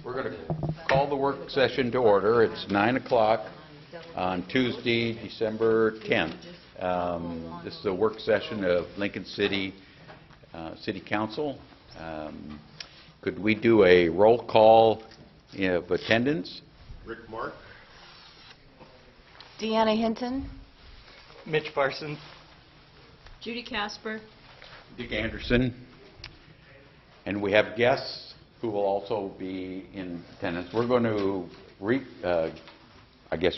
We're going to call the work session to order. It's 9 o'clock on Tuesday, December 10th. This is a work session of Lincoln City City Council. Could we do a roll call of attendance? Rick Mark. Deanna Hinton. Mitch Parsons. Judy Casper. Dick Anderson. And we have guests who will also be in attendance. We're going to,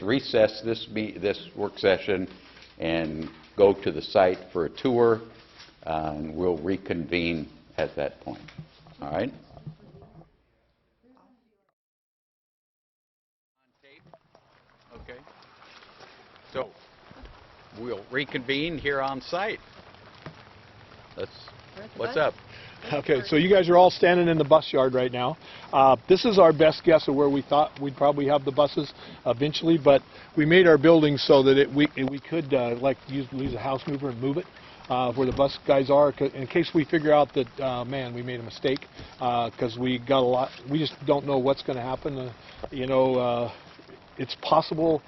recess this work session and go to the site for a tour. And we'll reconvene at that point. All right? Okay. So we'll reconvene here on site. What's up? Okay, so you guys are all standing in the bus yard right now. This is our best guess of where we thought we'd probably have the buses eventually, but we made our building so that we could use a house mover and move it where the bus guys are, in case we figure out that man, we made a mistake, because we got a lot. We just don't know what's going to happen. It's possible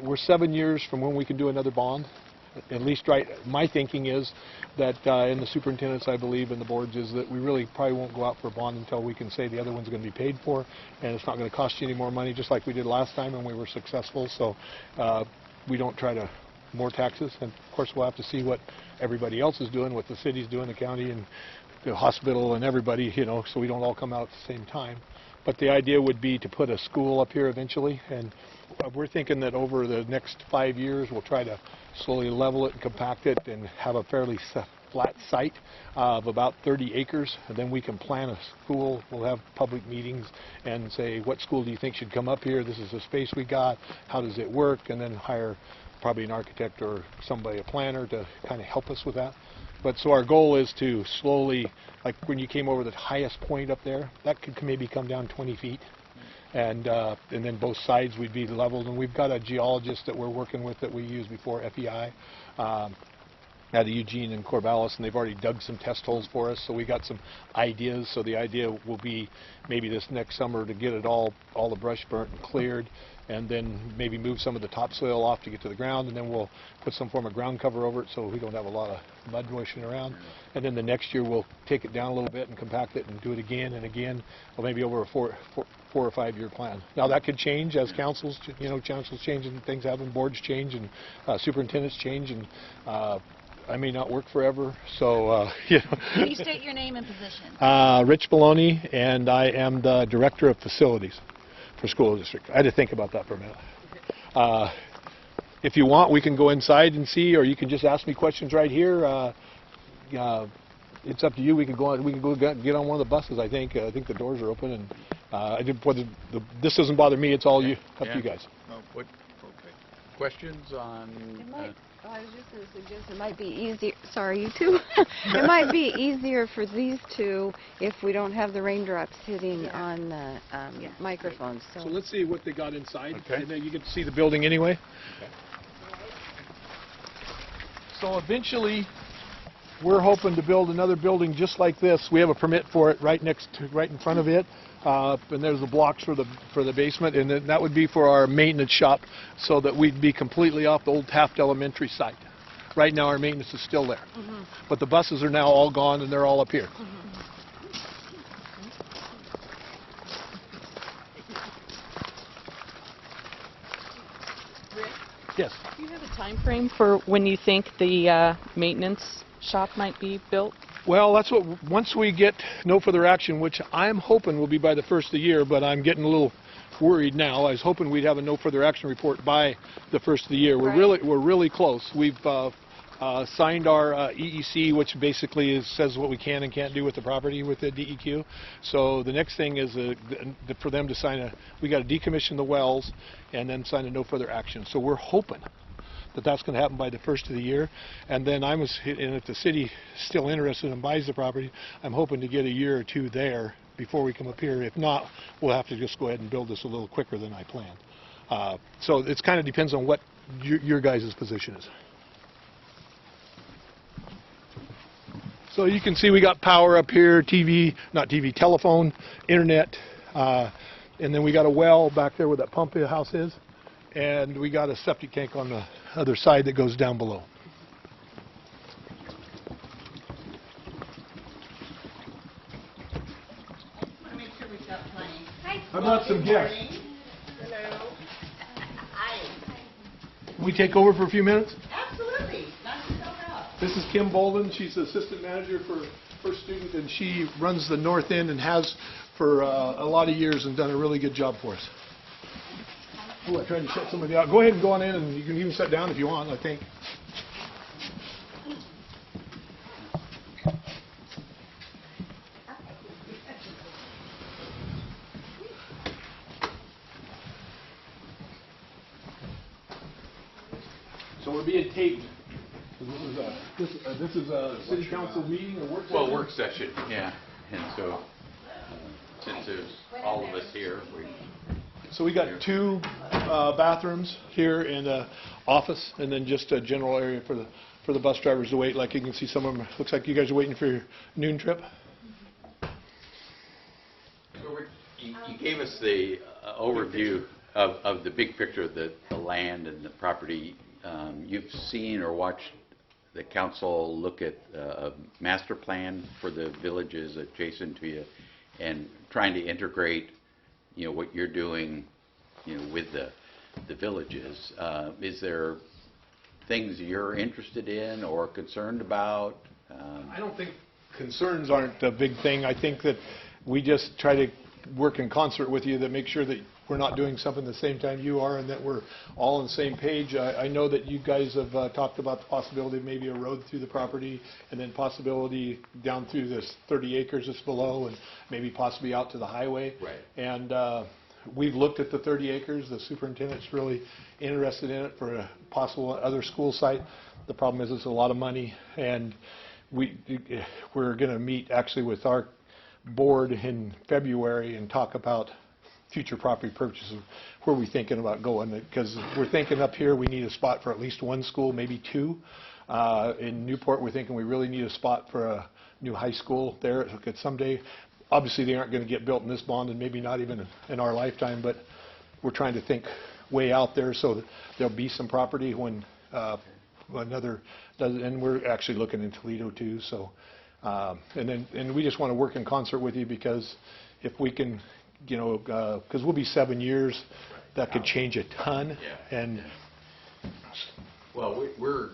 we're 7 years from when we can do another bond. At least, right, my thinking is that in the superintendents, I believe, and the boards, is that we really probably won't go out for a bond until we can say the other one's going to be paid for, and it's not going to cost you any more money, just like we did last time when we were successful. So we don't try to more taxes, and of course we'll have to see what everybody else is doing, what the city's doing, the county and the hospital and everybody, so we don't all come out at the same time. But the idea would be to put a school up here eventually, and we're thinking that over the next 5 years we'll try to slowly level it and compact it and have a fairly flat site of about 30 acres, and then we can plan a school. We'll have public meetings and say, what school do you think should come up here? This is the space we got. How does it work? And then hire probably an architect or somebody, a planner, to kind of help us with that. But so our goal is to slowly, like when you came over the highest point up there, that could maybe come down 20 feet. And then both sides would be leveled. And we've got a geologist that we're working with that we used before, FEI, out of Eugene and Corvallis, and they've already dug some test holes for us. So we got some ideas. So the idea will be maybe this next summer to get it all the brush burnt and cleared, and then maybe move some of the topsoil off to get to the ground, and then we'll put some form of ground cover over it so we don't have a lot of mud washing around. And then the next year we'll take it down a little bit and compact it and do it again and again, or maybe over a four or 5 year plan. Now that could change as councils, councils change and things happen, boards change and superintendents change, and I may not work forever, so Can you state your name and position? Rich Baloney, and I am the Director of Facilities for School District. I had to think about that for a minute. If you want, we can go inside and see, or you can just ask me questions right here. It's up to you. We can go get on one of the buses. I think the doors are open, and this doesn't bother me. It's all you, up to you guys. Okay. Questions on? I was just going to suggest it might be easier. Sorry, you two. It might be easier for these two if we don't have the raindrops hitting on the microphones. So let's see what they got inside, okay. And then you get to see the building anyway. Okay. So eventually, we're hoping to build another building just like this. We have a permit for it right in front of it, and there's the blocks for the basement, and then that would be for our maintenance shop, so that we'd be completely off the old Taft Elementary site. Right now, our maintenance is still there, but the buses are now all gone, and they're all up here. Rick? Yes. Do you have a time frame for when you think the maintenance shop might be built? Well, that's what, once we get no further action, which I'm hoping will be by the first of the year, but I'm getting a little worried now. I was hoping we'd have a no further action report by the first of the year. We're really close. We've signed our EEC, which basically says what we can and can't do with the property with the DEQ. So the next thing is for them to sign we got to decommission the wells and then sign a no further action. So we're hoping that that's going to happen by the first of the year. And then and if the city still interested and buys the property, I'm hoping to get a year or two there before we come up here. If not, we'll have to just go ahead and build this a little quicker than I planned. So it kind of depends on what your guys' position is. So you can see we got power up here, telephone, internet, And then we got a well back there where that pump house is, and we got a septic tank on the other side that goes down below. Make sure we've got plenty. How about some guests? Can we take over for a few minutes? Absolutely. Knock yourself out. This is Kim Bolden. She's the assistant manager for First Student, and she runs the north end and has for a lot of years and done a really good job for us. Oh, I tried to shut somebody out. Go ahead and go on in, and you can even sit down if you want, I think. So we're being taped. This is a city council meeting, a work session? Well, work session, yeah. And so, since there's all of us here, So we got two bathrooms here and an office, and then just a general area for the bus drivers to wait. Like you can see, some of them, looks like you guys are waiting for your noon trip. So you gave us the overview of the big picture of the land and the property. You've seen or watched the council look at a master plan for the villages adjacent to you and trying to integrate, what you're doing, with the villages. Is there things you're interested in or concerned about? I don't think concerns aren't a big thing. I think that we just try to work in concert with you to make sure that we're not doing something at the same time you are and that we're all on the same page. I know that you guys have talked about the possibility of maybe a road through the property and then possibility down through this 30 acres that's below and maybe possibly out to the highway. Right. And we've looked at the 30 acres. The superintendent's really interested in it for a possible other school site. The problem is it's a lot of money, and we're going to meet actually with our board in February and talk about future property purchases, where we're thinking about going, because we're thinking up here we need a spot for at least one school, maybe two. In Newport, we're thinking we really need a spot for a new high school there. It could someday, obviously they aren't going to get built in this bond and maybe not even in our lifetime, but we're trying to think way out there so that there'll be some property when another does, and we're actually looking in Toledo too. So, and we just want to work in concert with you, because if we can, because we'll be 7 years, that could change a ton. Yeah. And Well, we're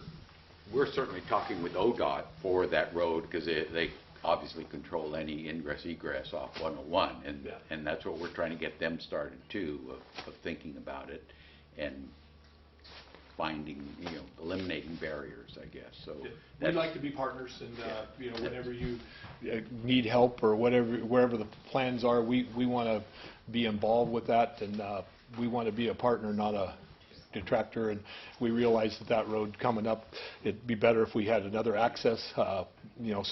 certainly talking with ODOT for that road, because they obviously control any ingress egress off 101, and that's what we're trying to get them started too, of thinking about it and finding, eliminating barriers, I guess. So we'd like to be partners, and whenever you need help or wherever the plans are, we want to be involved with that, and we want to be a partner, not a detractor. And we realize that road coming up, it'd be better if we had another access, so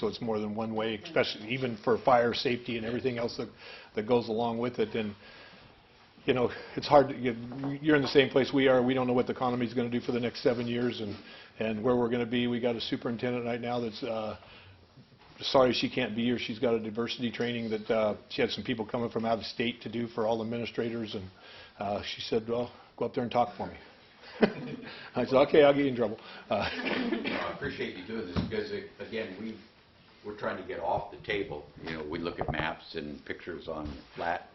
it's more than one way, especially even for fire safety and everything else that goes along with it. And it's hard to you're in the same place we are. We don't know what the economy is going to do for the next 7 years and where we're going to be. We got a superintendent right now that's sorry she can't be here. She's got a diversity training that she had some people coming from out of state to do for all administrators, and she said, well, go up there and talk for me. I said, okay, I'll get you in trouble. I appreciate you doing this, because again, we're trying to get off the table. We look at maps and pictures on a flat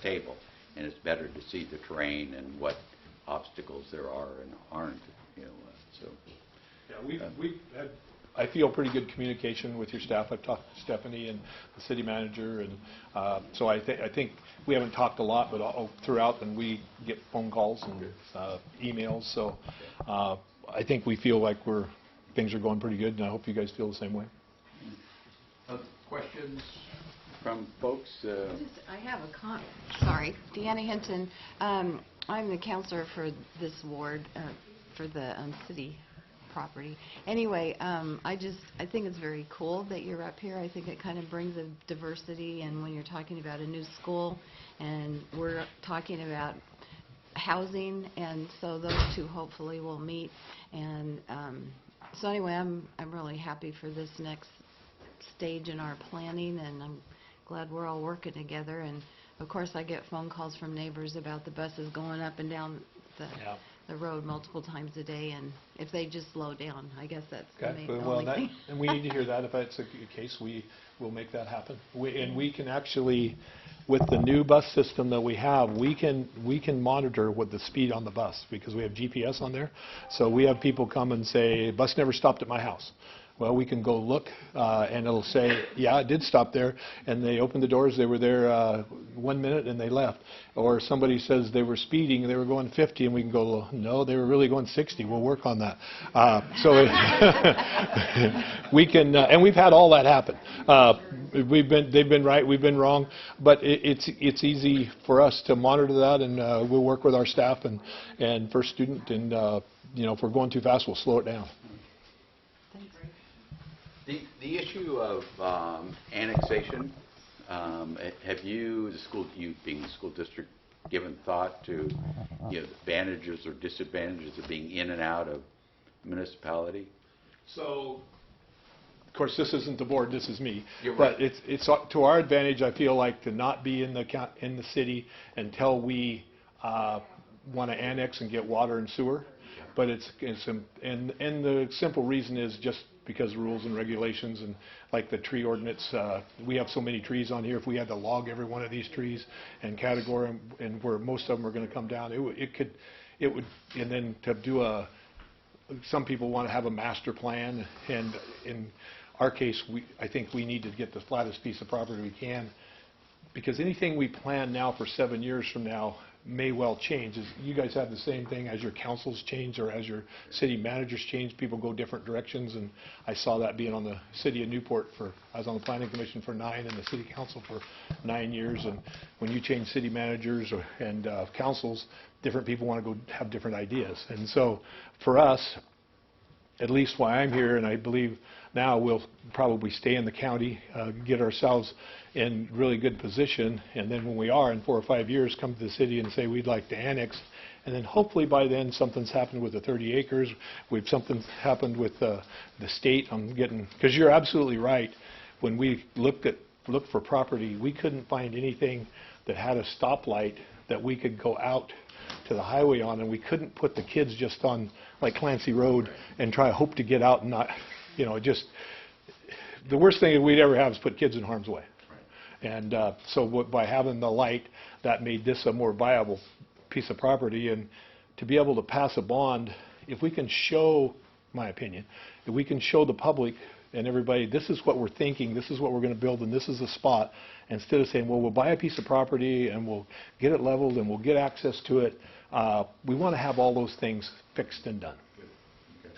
table, and it's better to see the terrain and what obstacles there are and aren't. So. Yeah, we've had, I feel, pretty good communication with your staff. I've talked to Stephanie and the city manager, and so I think we haven't talked a lot, but throughout, and we get phone calls and emails. So I think we feel like things are going pretty good, and I hope you guys feel the same way. Questions from folks? I have a comment. Sorry, Deanna Hinton. I'm the counselor for this ward, for the city property. Anyway, I think it's very cool that you're up here. I think it kind of brings a diversity, and when you're talking about a new school, and we're talking about housing, and so those two hopefully will meet. And so anyway, I'm really happy for this next stage in our planning, and I'm glad we're all working together. And of course, I get phone calls from neighbors about the buses going up and down Yeah. the road multiple times a day, and if they just slow down, I guess that's the Okay, the well, only thing. and we need to hear that. If that's a case, we will make that happen. And we can actually, with the new bus system that we have, we can monitor what the speed on the bus, because we have GPS on there. So we have people come and say, bus never stopped at my house. Well, we can go look, and it'll say, yeah, it did stop there, and they opened the doors, they were there 1 minute, and they left. Or somebody says they were speeding, they were going 50, and we can go, no, they were really going 60, we'll work on that. We can, and we've had all that happen. They've been right, we've been wrong, but it's easy for us to monitor that, and we'll work with our staff and first student, and if we're going too fast, we'll slow it down. The issue of annexation, have you, you being the school district, given thought to the advantages or disadvantages of being in and out of municipality? So, of course, this isn't the board, this is me. You're But right. it's to our advantage, I feel like, to not be in the city until we want to annex and get water and sewer. But and the simple reason is just because of rules and regulations, and like the tree ordinance, we have so many trees on here. If we had to log every one of these trees and category them, and where most of them are going to come down, it would, and then to do some people want to have a master plan, and in our case, I think we need to get the flattest piece of property we can, because anything we plan now for 7 years from now may well change. You guys have the same thing as your councils change, or as your city managers change, people go different directions, and I saw that being on the city of Newport I was on the planning commission for 9 and the city council for 9 years, and when you change city managers and councils, different people want to go have different ideas. And so for us, at least why I'm here, and I believe now we'll probably stay in the county, get ourselves in really good position, and then when we are in 4 or 5 years, come to the city and say we'd like to annex, and then hopefully by then something's happened with the 30 acres, something's happened with the state on getting, because you're absolutely right, when we looked for property, we couldn't find anything that had a stoplight that we could go out to the highway on, and we couldn't put the kids just on like Clancy Road and try to hope to get out and not, just the worst thing that we'd ever have is put kids in harm's way. And so by having the light, that made this a more viable piece of property. And to be able to pass a bond, if we can show, my opinion, if we can show the public and everybody, this is what we're thinking, this is what we're going to build, and this is the spot, instead of saying, well, we'll buy a piece of property and we'll get it leveled and we'll get access to it, we want to have all those things fixed and done. Okay.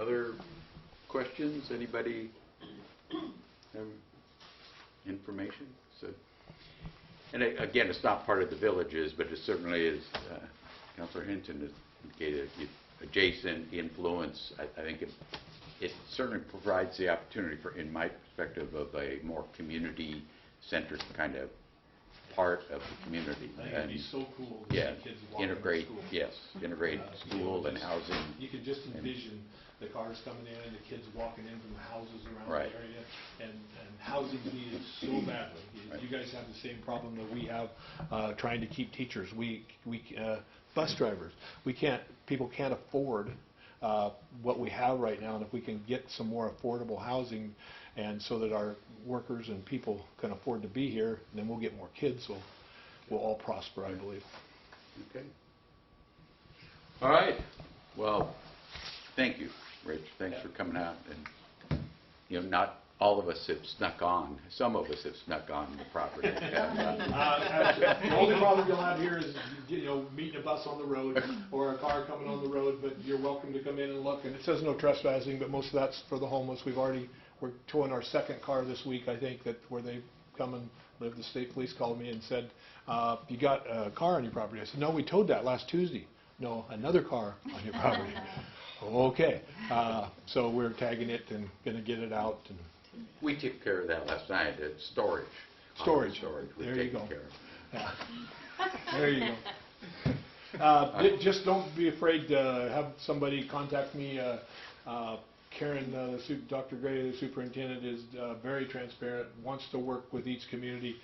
Other questions? Anybody have information? And again, it's not part of the villages, but it certainly is, Councilor Hinton has indicated, adjacent influence. I think it certainly provides the opportunity for, in my perspective, of a more community-centered kind of part of the community. I think it'd be so cool to Yeah, see kids walking integrate, to school. yes, integrate school and housing. You can just envision the cars coming in, the kids walking in from the houses around Right. the area, and housing needed so badly. Right. You guys have the same problem that we have trying to keep teachers. Bus drivers, people can't afford what we have right now, and if we can get some more affordable housing, and so that our workers and people can afford to be here, then we'll get more kids, so we'll all prosper, I believe. Okay. All right. Well, thank you, Rich. Thanks for coming out. And, not all of us have snuck on. Some of us have snuck on the property. The only problem you'll have here is, meeting a bus on the road or a car coming on the road, but you're welcome to come in and look. And it says no trespassing, but most of that's for the homeless. We're towing our second car this week, I think, where they come and live. The state police called me and said, you got a car on your property. I said, no, we towed that last Tuesday. No, another car on your property. Okay. So we're tagging it and going to get it out. And We took care of that last night at storage. Storage. We've There you taken go. care of. Yeah. There you go. Just don't be afraid to have somebody contact me. Karen, Dr. Gray, the superintendent, is very transparent, wants to work with each community.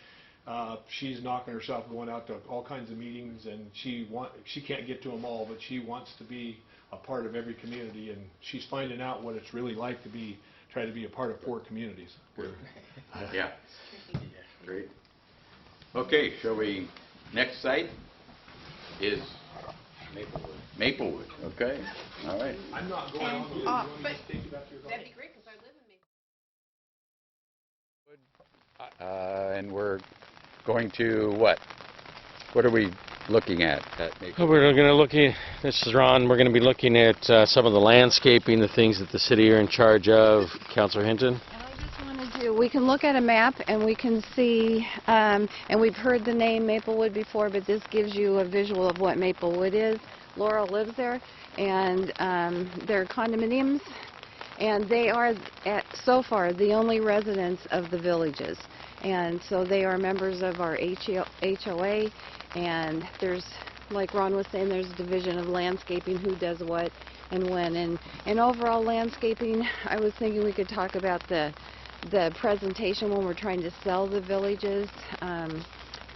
She's knocking herself going out to all kinds of meetings, and she can't get to them all, but she wants to be a part of every community, and she's finding out what it's really like to try to be a part of 4 communities. Yeah. Great. Okay, shall we, next site is Maplewood. Maplewood, okay, all right. I'm not going on the That'd be great, because I live in Maple. And we're going to what? What are we looking at Maplewood? We're going to this is Ron, we're going to be looking at some of the landscaping, the things that the city are in charge of. Councilor Hinton? And I just wanted to, we can look at a map and we can see, and we've heard the name Maplewood before, but this gives you a visual of what Maplewood is. Laurel lives there, and they're condominiums, and they are, so far, the only residents of the villages. And so they are members of our HOA, and there's, like Ron was saying, there's a division of landscaping, who does what and when. And overall landscaping, I was thinking we could talk about the presentation when we're trying to sell the villages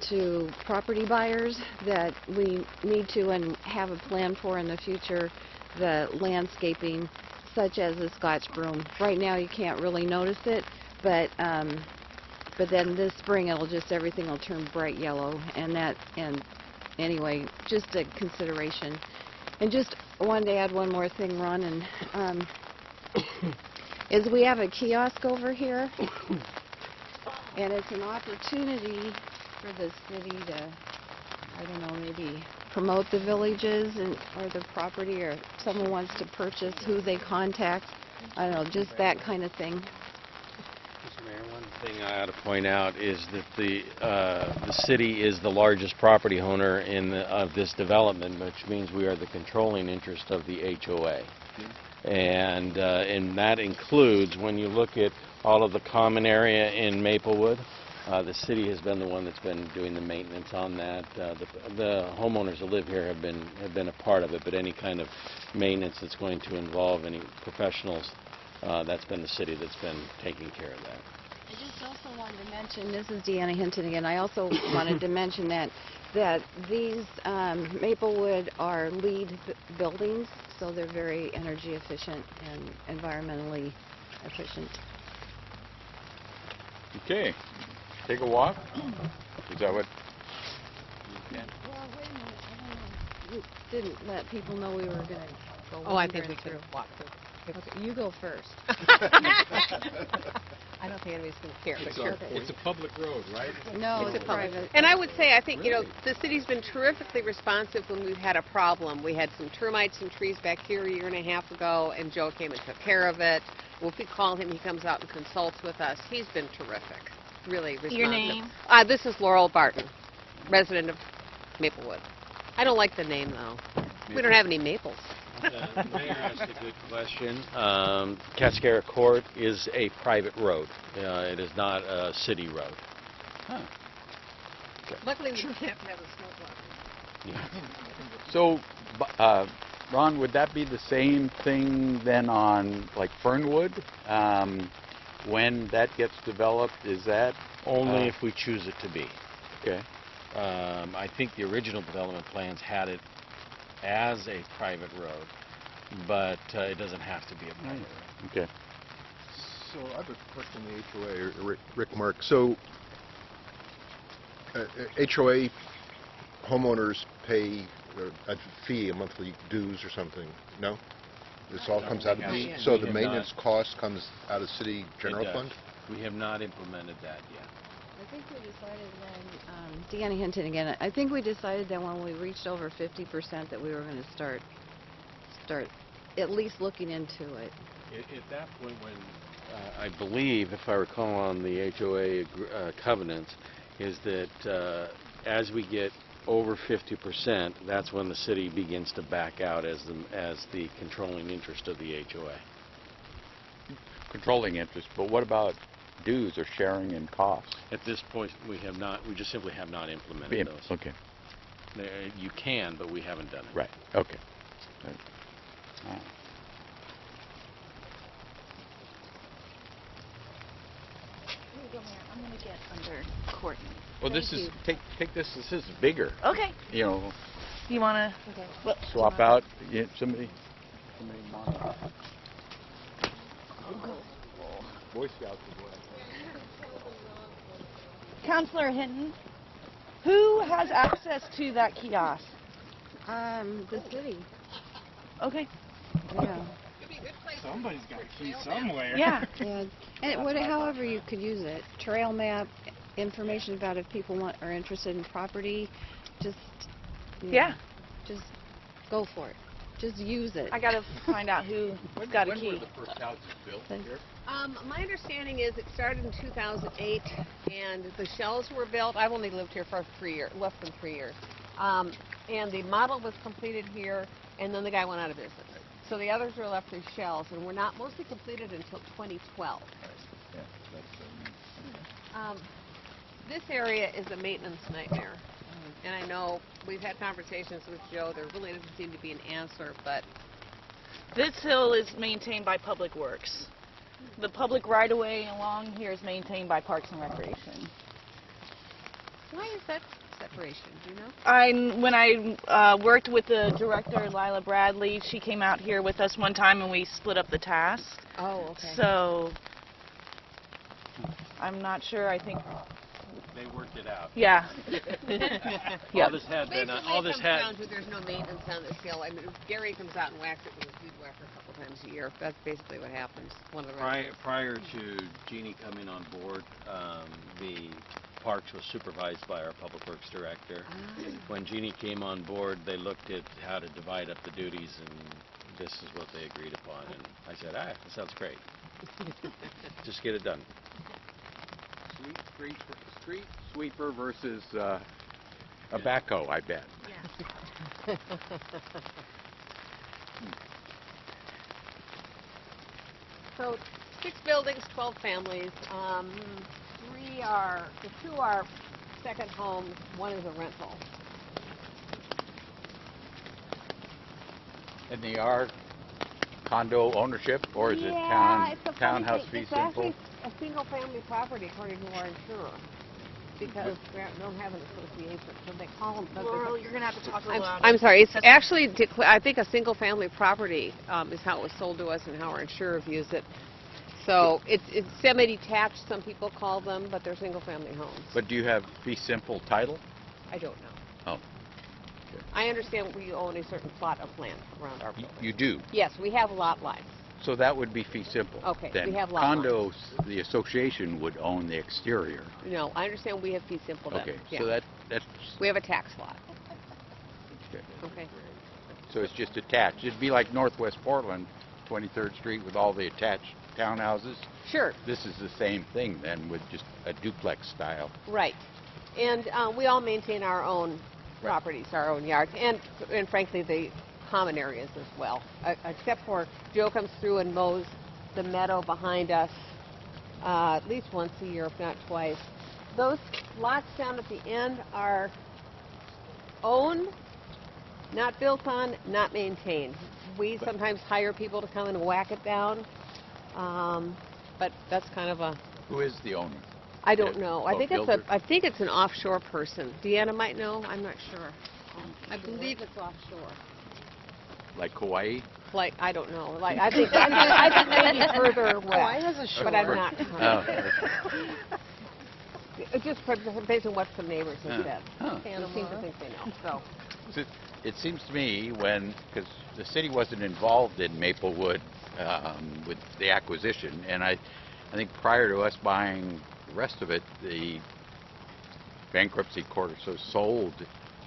to property buyers, that we need to and have a plan for in the future, the landscaping such as the Scotch broom. Right now you can't really notice it, but then this spring it'll just, everything will turn bright yellow, and anyway, just a consideration. And just wanted to add one more thing, Ron, and is we have a kiosk over here, and it's an opportunity for the city to, I don't know, maybe promote the villages or the property, or if someone wants to purchase, who they contact. I don't know, just that kind of thing. Mr. Mayor, one thing I ought to point out is that the city is the largest property owner of this development, which means we are the controlling interest of the HOA. And that includes, when you look at all of the common area in Maplewood, the city has been the one that's been doing the maintenance on that. The homeowners that live here have been a part of it, but any kind of maintenance that's going to involve any professionals, that's been the city that's been taking care of that. I just also wanted to mention, this is Deanna Hinton again, I also wanted to mention that these Maplewood are LEED buildings, so they're very energy efficient and environmentally efficient. Okay, take a walk? Is that what? Yeah. Well, wait a minute, I don't know. You didn't let people know we were going to go Oh, I think wandering we could through. walk through. Okay, you go first. I don't think anybody's going to care, but sure. It's a public road, right? No, It's it's a public. private. And I would say, I think, the city's been terrifically responsive when we've had a problem. We had some termites and trees back here a year and a half ago, and Joe came and took care of it. Well, if we call him, he comes out and consults with us. He's been terrific, really responsive. Your name? This is Laurel Barton, resident of Maplewood. I don't like the name, though. We don't have any maples. The mayor asked a good question. Cascara Court is a private road. It is not a city road. Huh. Luckily, we don't have to have a snowplow. So, Ron, would that be the same thing then on like Fernwood? When that gets developed, is that? Only if we choose it to be. Okay. I think the original development plans had it as a private road, but it doesn't have to be a private road. Okay. So I have a question on the HOA, Rick Mark. So HOA homeowners pay a fee, a monthly dues or something, no? This all comes out of the, so the maintenance cost comes out of city general It does. fund? We have not implemented that yet. I think we decided when, Deanna Hinton again, I think we decided that when we reached over 50% that we were going to start at least looking into it. At that point, when I believe, if I recall on the HOA covenants, is that as we get over 50%, that's when the city begins to back out as the controlling interest of the HOA. Controlling interest, but what about dues or sharing in costs? At this point, we just simply have not implemented those. Okay. You can, but we haven't done it. Right. Okay. Right. go, Mayor. I'm going to get under Courtney. Well, this is, take this, this is bigger, Okay. you know, You want to? Okay. Well, swap out, somebody want Boy Scouts is what Counselor Hinton, who has access to that kiosk? The city, Okay. yeah. Somebody's got a key somewhere. Yeah. Yeah, and however you could use it, trail map, information about if people are interested in property, just, Yeah. just go for it. Just use it. I got to find out who's got a When key. were the first houses built here? My understanding is it started in 2008, and the shells were built. I've only lived here for 3 years, less than 3 years. And the model was completed here, and then the guy went out of business. So the others were left as shells, and were not mostly completed until 2012. Yeah, that's, This area is a maintenance nightmare. And I know we've had conversations with Joe. There really doesn't seem to be an answer, but This hill is maintained by Public Works. The public right-of-way along here is maintained by Parks and Recreation. why is that separation? Do you know? When I worked with the director, Lila Bradley, she came out here with us one time and we split up the task. Oh, okay. So I'm not sure. I think, They worked it out. yeah. All this had been, Basically, all it this comes had, down to there's no maintenance on this hill. I mean, Gary comes out and whacks it with his weed whacker a couple times a year. That's basically what happens. One of the prior to Jeannie coming on board, the parks was supervised by our public works director. When Jeannie came on board, they looked at how to divide up the duties, and this is what they agreed upon. And I said, that sounds great. Just get it done. street sweeper versus a backhoe, I bet. Yeah. So 6 buildings, 12 families. The 2 are second homes. 1 is a rental. And they are condo ownership, or is it It's a funny townhouse thing. fee It's simple? actually a single-family property according to our insurer, because we don't have an association, so they call them. Laurel, you're going to have to talk a little louder. I'm sorry. It's actually, I think, a single-family property is how it was sold to us and how our insurer views it. So it's semi-detached. Some people call them, but they're single-family homes. But do you have fee simple title? I don't know. Oh, I understand we own a certain plot of land around our building. you do. Yes, we have lot lines. So that would be fee simple. Okay, Then we have lot lines. condos, the association would own the exterior. No, I understand we have fee simple then. Okay, Yeah. so that's We have a tax lot. okay. Okay. So it's just attached. It'd be like Northwest Portland, 23rd Street with all the attached townhouses. Sure. This is the same thing then, with just a duplex style. Right. And we all maintain our own properties, our own yards, and frankly, the common areas as well. Except for Joe comes through and mows the meadow behind us at least once a year, if not twice. Those lots down at the end are owned, not built on, not maintained. We sometimes hire people to come and whack it down, but that's kind of a... Who is the owner? I don't know. I Oh, think builder? I think it's an offshore person. Deanna might know. I'm not sure. I believe it's offshore. Like Hawaii? Like, I don't know. Like, I think maybe further west. Hawaii has a shore. But I'm not. Oh. It's just based on what some neighbors have said. Huh. They seem to think they know. So. It seems to me because the city wasn't involved in Maplewood with the acquisition, and I think prior to us buying the rest of it, the bankruptcy court or so sold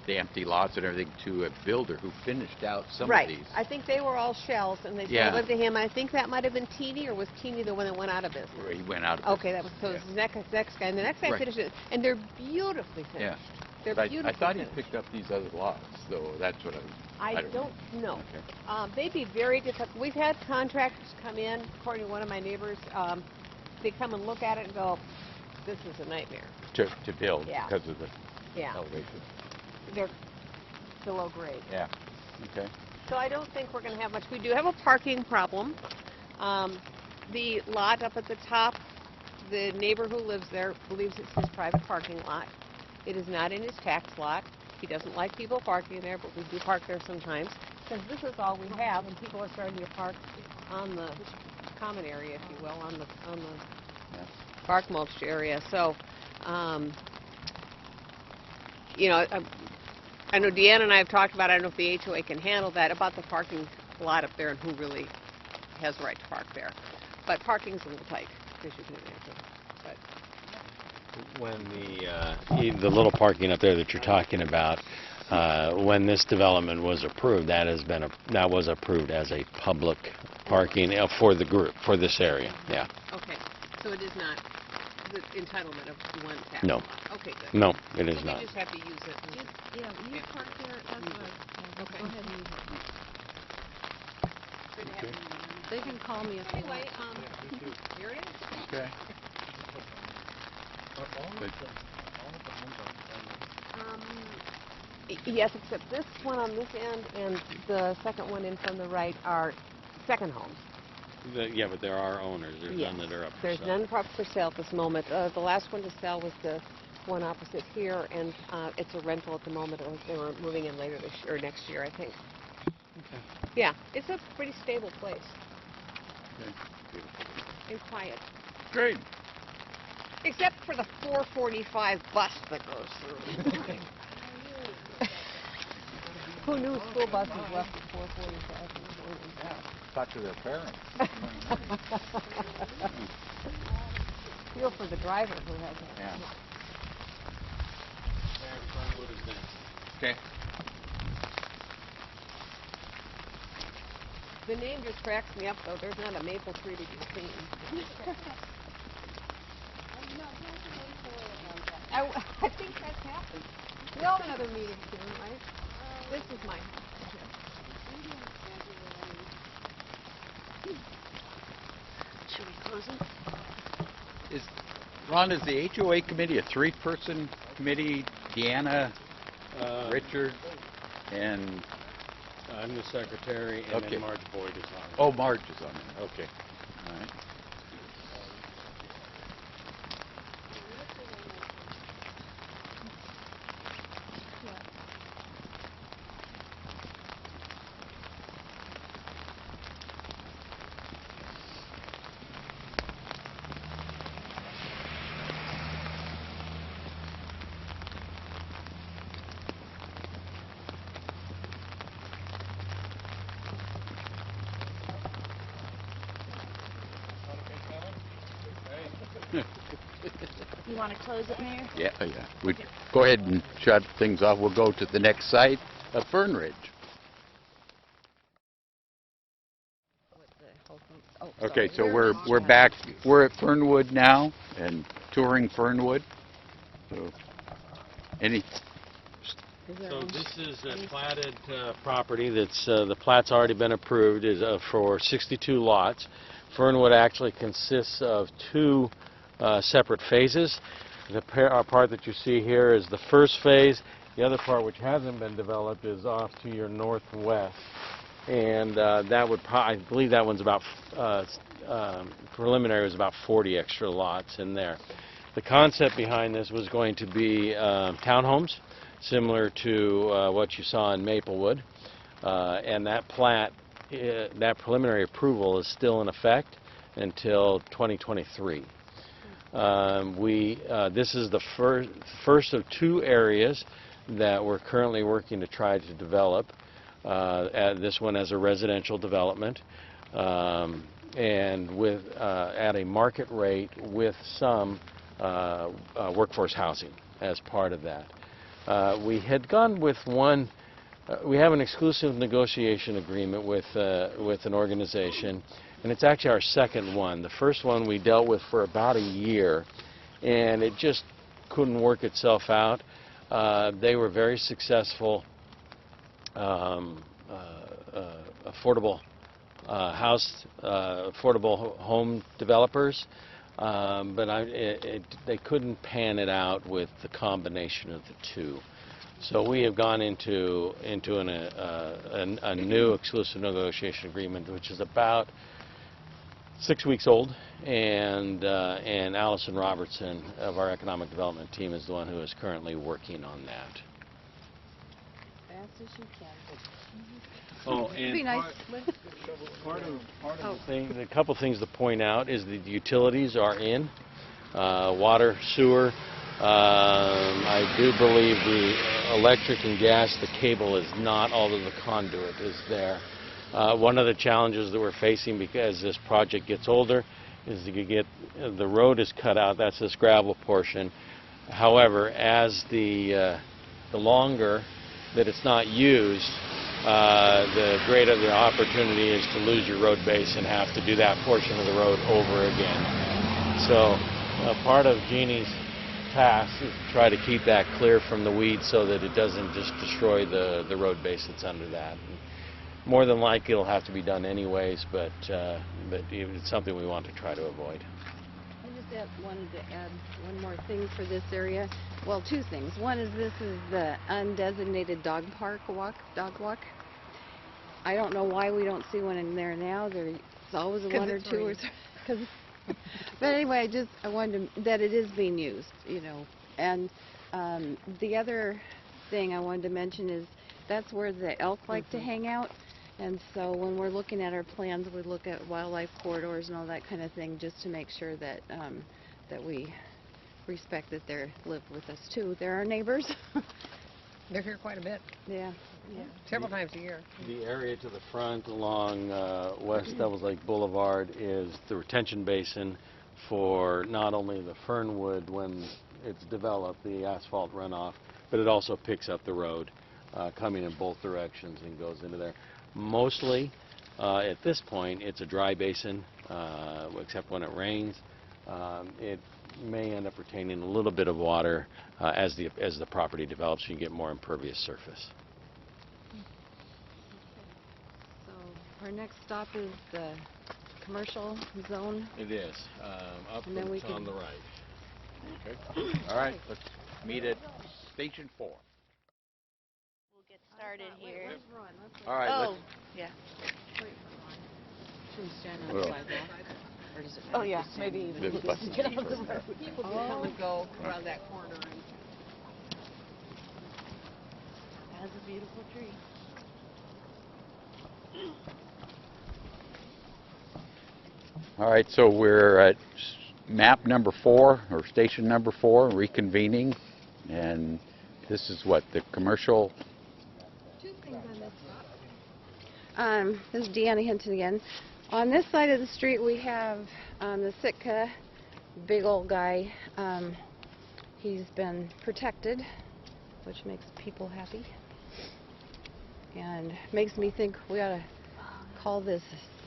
the empty lots and everything to a builder who finished out some of these. Right. I think they were all shells, and they Yeah. sold them to him. I think that might have been Teeny, or was Teeny the one that went out of business? Where he went out of Okay, that was so. yeah. It's the next guy, and the next guy Right. finished it, and they're beautifully finished. Yeah. They're But beautifully I thought he finished. picked up these other lots, so that's what I don't don't know. Okay. They'd be very difficult. We've had contractors come in, according to one of my neighbors, they come and look at it and go, this is a nightmare. To build Yeah. because of the Yeah. elevation. They're below grade. Yeah. Okay. So I don't think we're going to have much. We do have a parking problem. The lot up at the top, The neighbor who lives there believes it's his private parking lot. It is not in his tax lot. He doesn't like people parking there, but we do park there sometimes. Because this is all we have, and people are starting to park on the common area, if you will, on the bark mulched area. So, you know, I know Deanna and I have talked about, I don't know if the HOA can handle that, about the parking lot up there and who really has the right to park there. But parking's a little tight, as you can imagine. But When the little parking up there that you're talking about, when this development was approved, that was approved as a public parking for the group, for this area. Yeah. okay, so it is not the entitlement of one tax No. lot. Okay, good. No, it is So not. we just have to use it. Yeah, you park there, that's what Okay. go ahead and use it. Good to have you. They can call me if they want. Anyway, here it is. Okay. Yes, except this one on this end and the second one in from the right are second homes. Yeah, but there are owners. There's Yes. none that are up for There's sale. none up for sale at this moment. The last one to sell was the one opposite here, and it's a rental at the moment. They were moving in later this year, or next year, I think. Okay. Yeah, it's a pretty stable place Okay. and quiet. Great. Except for the 445 bus that goes through. Who knew school buses left at 445 in the morning? Talk to their parents. Feel for the driver who has it. Yeah. Okay. The name just cracks me up, though. There's not a maple tree to be seen. I think that's happened. We all have another meeting soon, right? This is my house. Should we close them? Ron, is the HOA committee a three-person committee? Deanna, Richard, and... I'm the secretary, and Okay. then Marge Boyd is on. Oh, Marge is on it. Okay. All right. You want to close it, Mayor? Yeah, yeah. We go ahead and shut things off. We'll go to the next site, Fern Ridge. Okay, so we're back. We're at Fernwood now and touring Fernwood. So, So this is a platted property that's, the plat's already been approved, is for 62 lots. Fernwood actually consists of two separate phases. The part that you see here is the first phase. The other part, which hasn't been developed, is off to your northwest. And that would, I believe that one's about, preliminary was about 40 extra lots in there. The concept behind this was going to be townhomes, similar to what you saw in Maplewood. And that plat, that preliminary approval is still in effect until 2023. This is the first of two areas that we're currently working to try to develop. This one as a residential development, and with at a market rate with some workforce housing as part of that. We had gone with one. We have an exclusive negotiation agreement with an organization, and it's actually our second one. The first one we dealt with for about a year, and it just couldn't work itself out. They were very successful affordable affordable home developers, but they couldn't pan it out with the combination of the two. So we have gone into a new exclusive negotiation agreement, which is about 6 weeks old, and Allison Robertson of our economic development team is the one who is currently working on that. Fast as you can. Oh, It'd be nice. The couple things to point out is the utilities are in, water, sewer. I do believe the electric and gas, the cable is not, although the conduit is there. One of the challenges that we're facing because this project gets older is to get the road is cut out. That's this gravel portion. However, as the longer that it's not used, the greater the opportunity is to lose your road base and have to do that portion of the road over again. So part of Jeannie's task is to try to keep that clear from the weeds so that it doesn't just destroy the road base that's under that. More than likely it'll have to be done anyways, but it's something we want to try to avoid. I just wanted to add one more thing for this area. Well, two things. One is this is the undesignated dog walk. I don't know why we don't see one in there now. There's always one or two or three. But anyway, I wanted that it is being used, you know. And the other thing I wanted to mention is that's where the elk like to hang out. And so when we're looking at our plans, we look at wildlife corridors and all that kind of thing just to make sure that that we respect that they live with us too. They're our neighbors. They're here quite a bit, Yeah. several times a year. The area to the front along West Devils Lake Boulevard is the retention basin for not only the Fernwood when it's developed, the asphalt runoff, but it also picks up the road coming in both directions and goes into there. Mostly, at this point, it's a dry basin, except when it rains. It may end up retaining a little bit of water as the property develops. You get more impervious surface. So our next stop is the commercial zone. It is up And then we on can- the right. Okay. All right, let's meet at Station 4. Get started here. All right, Oh, yeah. Should we stand on the Well- sidewalk? Or does it Oh, matter yeah. if we stand Maybe even- The buses get keep off the going. road. People can come and go around that corner. And Has a beautiful tree. All right, so we're at map number 4, or station number 4, reconvening. And this is what, the commercial? This is Deanna Hinton again. On this side of the street we have the Sitka, big old guy. He's been protected, which makes people happy. And makes me think we ought to call this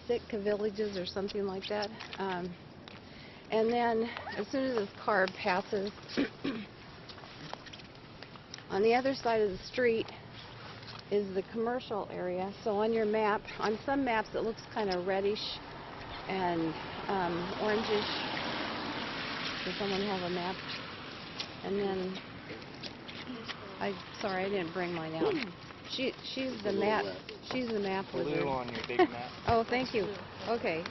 Sitka villages or something like that. And then as soon as this car passes, on the other side of the street is the commercial area. So on your map, on some maps it looks kind of reddish and orangish. Does someone have a map? And then, sorry, I didn't bring mine out. She's the map. She's the map wizard. Blue on your big map. Oh, thank you. Okay.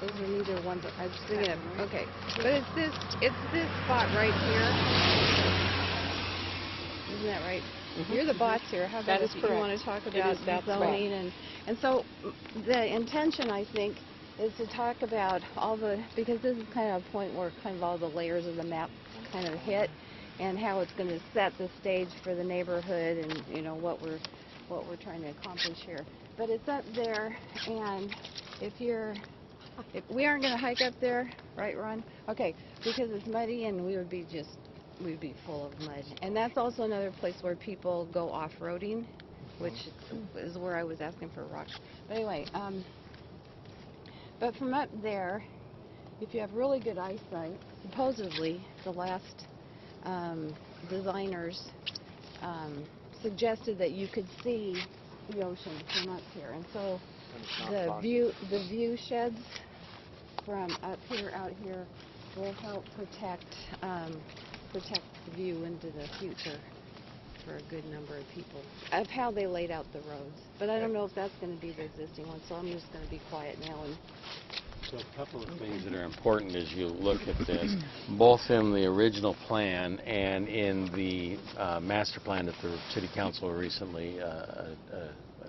Those are neither ones that I was thinking of. Okay. But it's this spot right here. Isn't that right? You're the boss here. How That about is if you correct. want to talk It about is that zoning and so the intention I think is to talk about all the, because this is kind of a point where kind of all the layers of the map kind of hit and how it's going to set the stage for the neighborhood and you know what we're trying to accomplish here. But it's up there, and if we aren't going to hike up there, right, Ron? Okay, because it's muddy and we'd be full of mud. And that's also another place where people go off-roading, which is where I was asking for rocks. But anyway, but from up there, if you have really good eyesight, supposedly the last designers suggested that you could see the ocean from up here. And so the view sheds from up here out here will help protect the view into the future. for a good number of people of how they laid out the roads. But I don't know if that's going to be the existing one, so I'm just going to be quiet now. And So a couple of things that are important as you look at this, both in the original plan and in the master plan that the City Council recently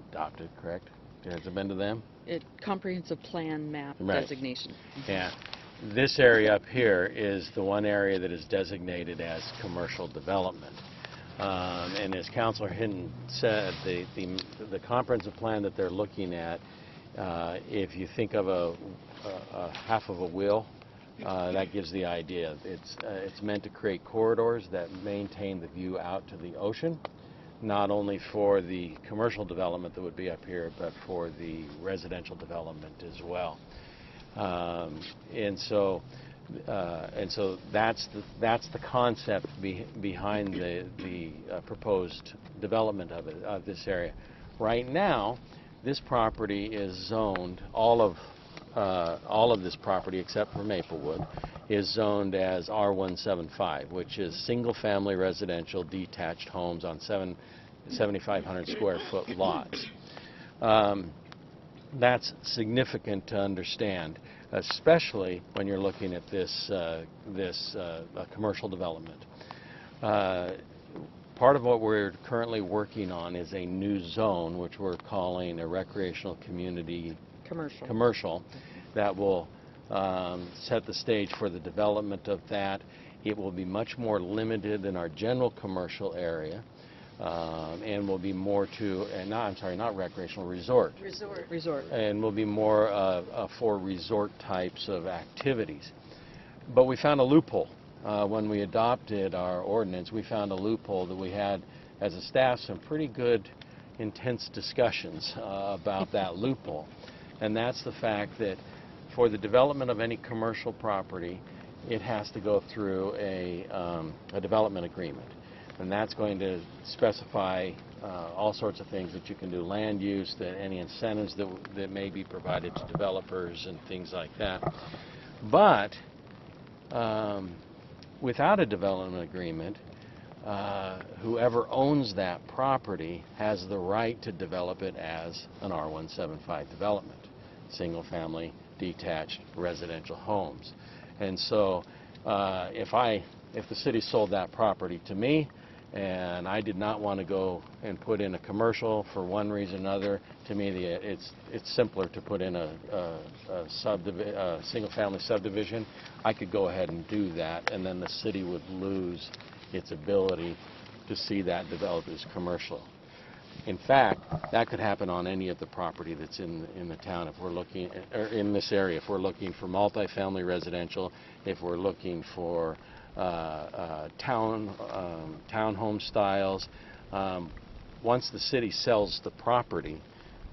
adopted, correct? Has it been to them? Comprehensive plan map Right. designation. Yeah. This area up here is the one area that is designated as commercial development. And as Councilor Hinton said, the comprehensive plan that they're looking at, if you think of a half of a wheel, that gives the idea. It's meant to create corridors that maintain the view out to the ocean, not only for the commercial development that would be up here, but for the residential development as well. And so that's the concept behind the proposed development of this area. Right now, this property is zoned. All of this property, except for Maplewood, is zoned as R175, which is single-family residential detached homes on 7,500 square foot lots. That's significant to understand, especially when you're looking at this commercial development. Part of what we're currently working on is a new zone, which we're calling a recreational community commercial that will set the stage for the development of that. It will be much more limited than our general commercial area. And will be more not recreational, resort. Resort. And will be more for resort types of activities. But we found a loophole. When we adopted our ordinance, we found a loophole that we had, as a staff, some pretty good, intense discussions about that loophole. And that's the fact that for the development of any commercial property, it has to go through a development agreement. And that's going to specify all sorts of things that you can do, land use, any incentives that may be provided to developers and things like that. But without a development agreement, whoever owns that property has the right to develop it as an R175 development, single-family, detached residential homes. And so if the city sold that property to me, and I did not want to go and put in a commercial for one reason or another, to me it's simpler to put in a single-family subdivision. I could go ahead and do that, and then the city would lose its ability to see that developed as commercial. In fact, that could happen on any of the property that's in the town. If we're looking, or in this area, if we're looking for multifamily residential, if we're looking for townhome styles. Once the city sells the property,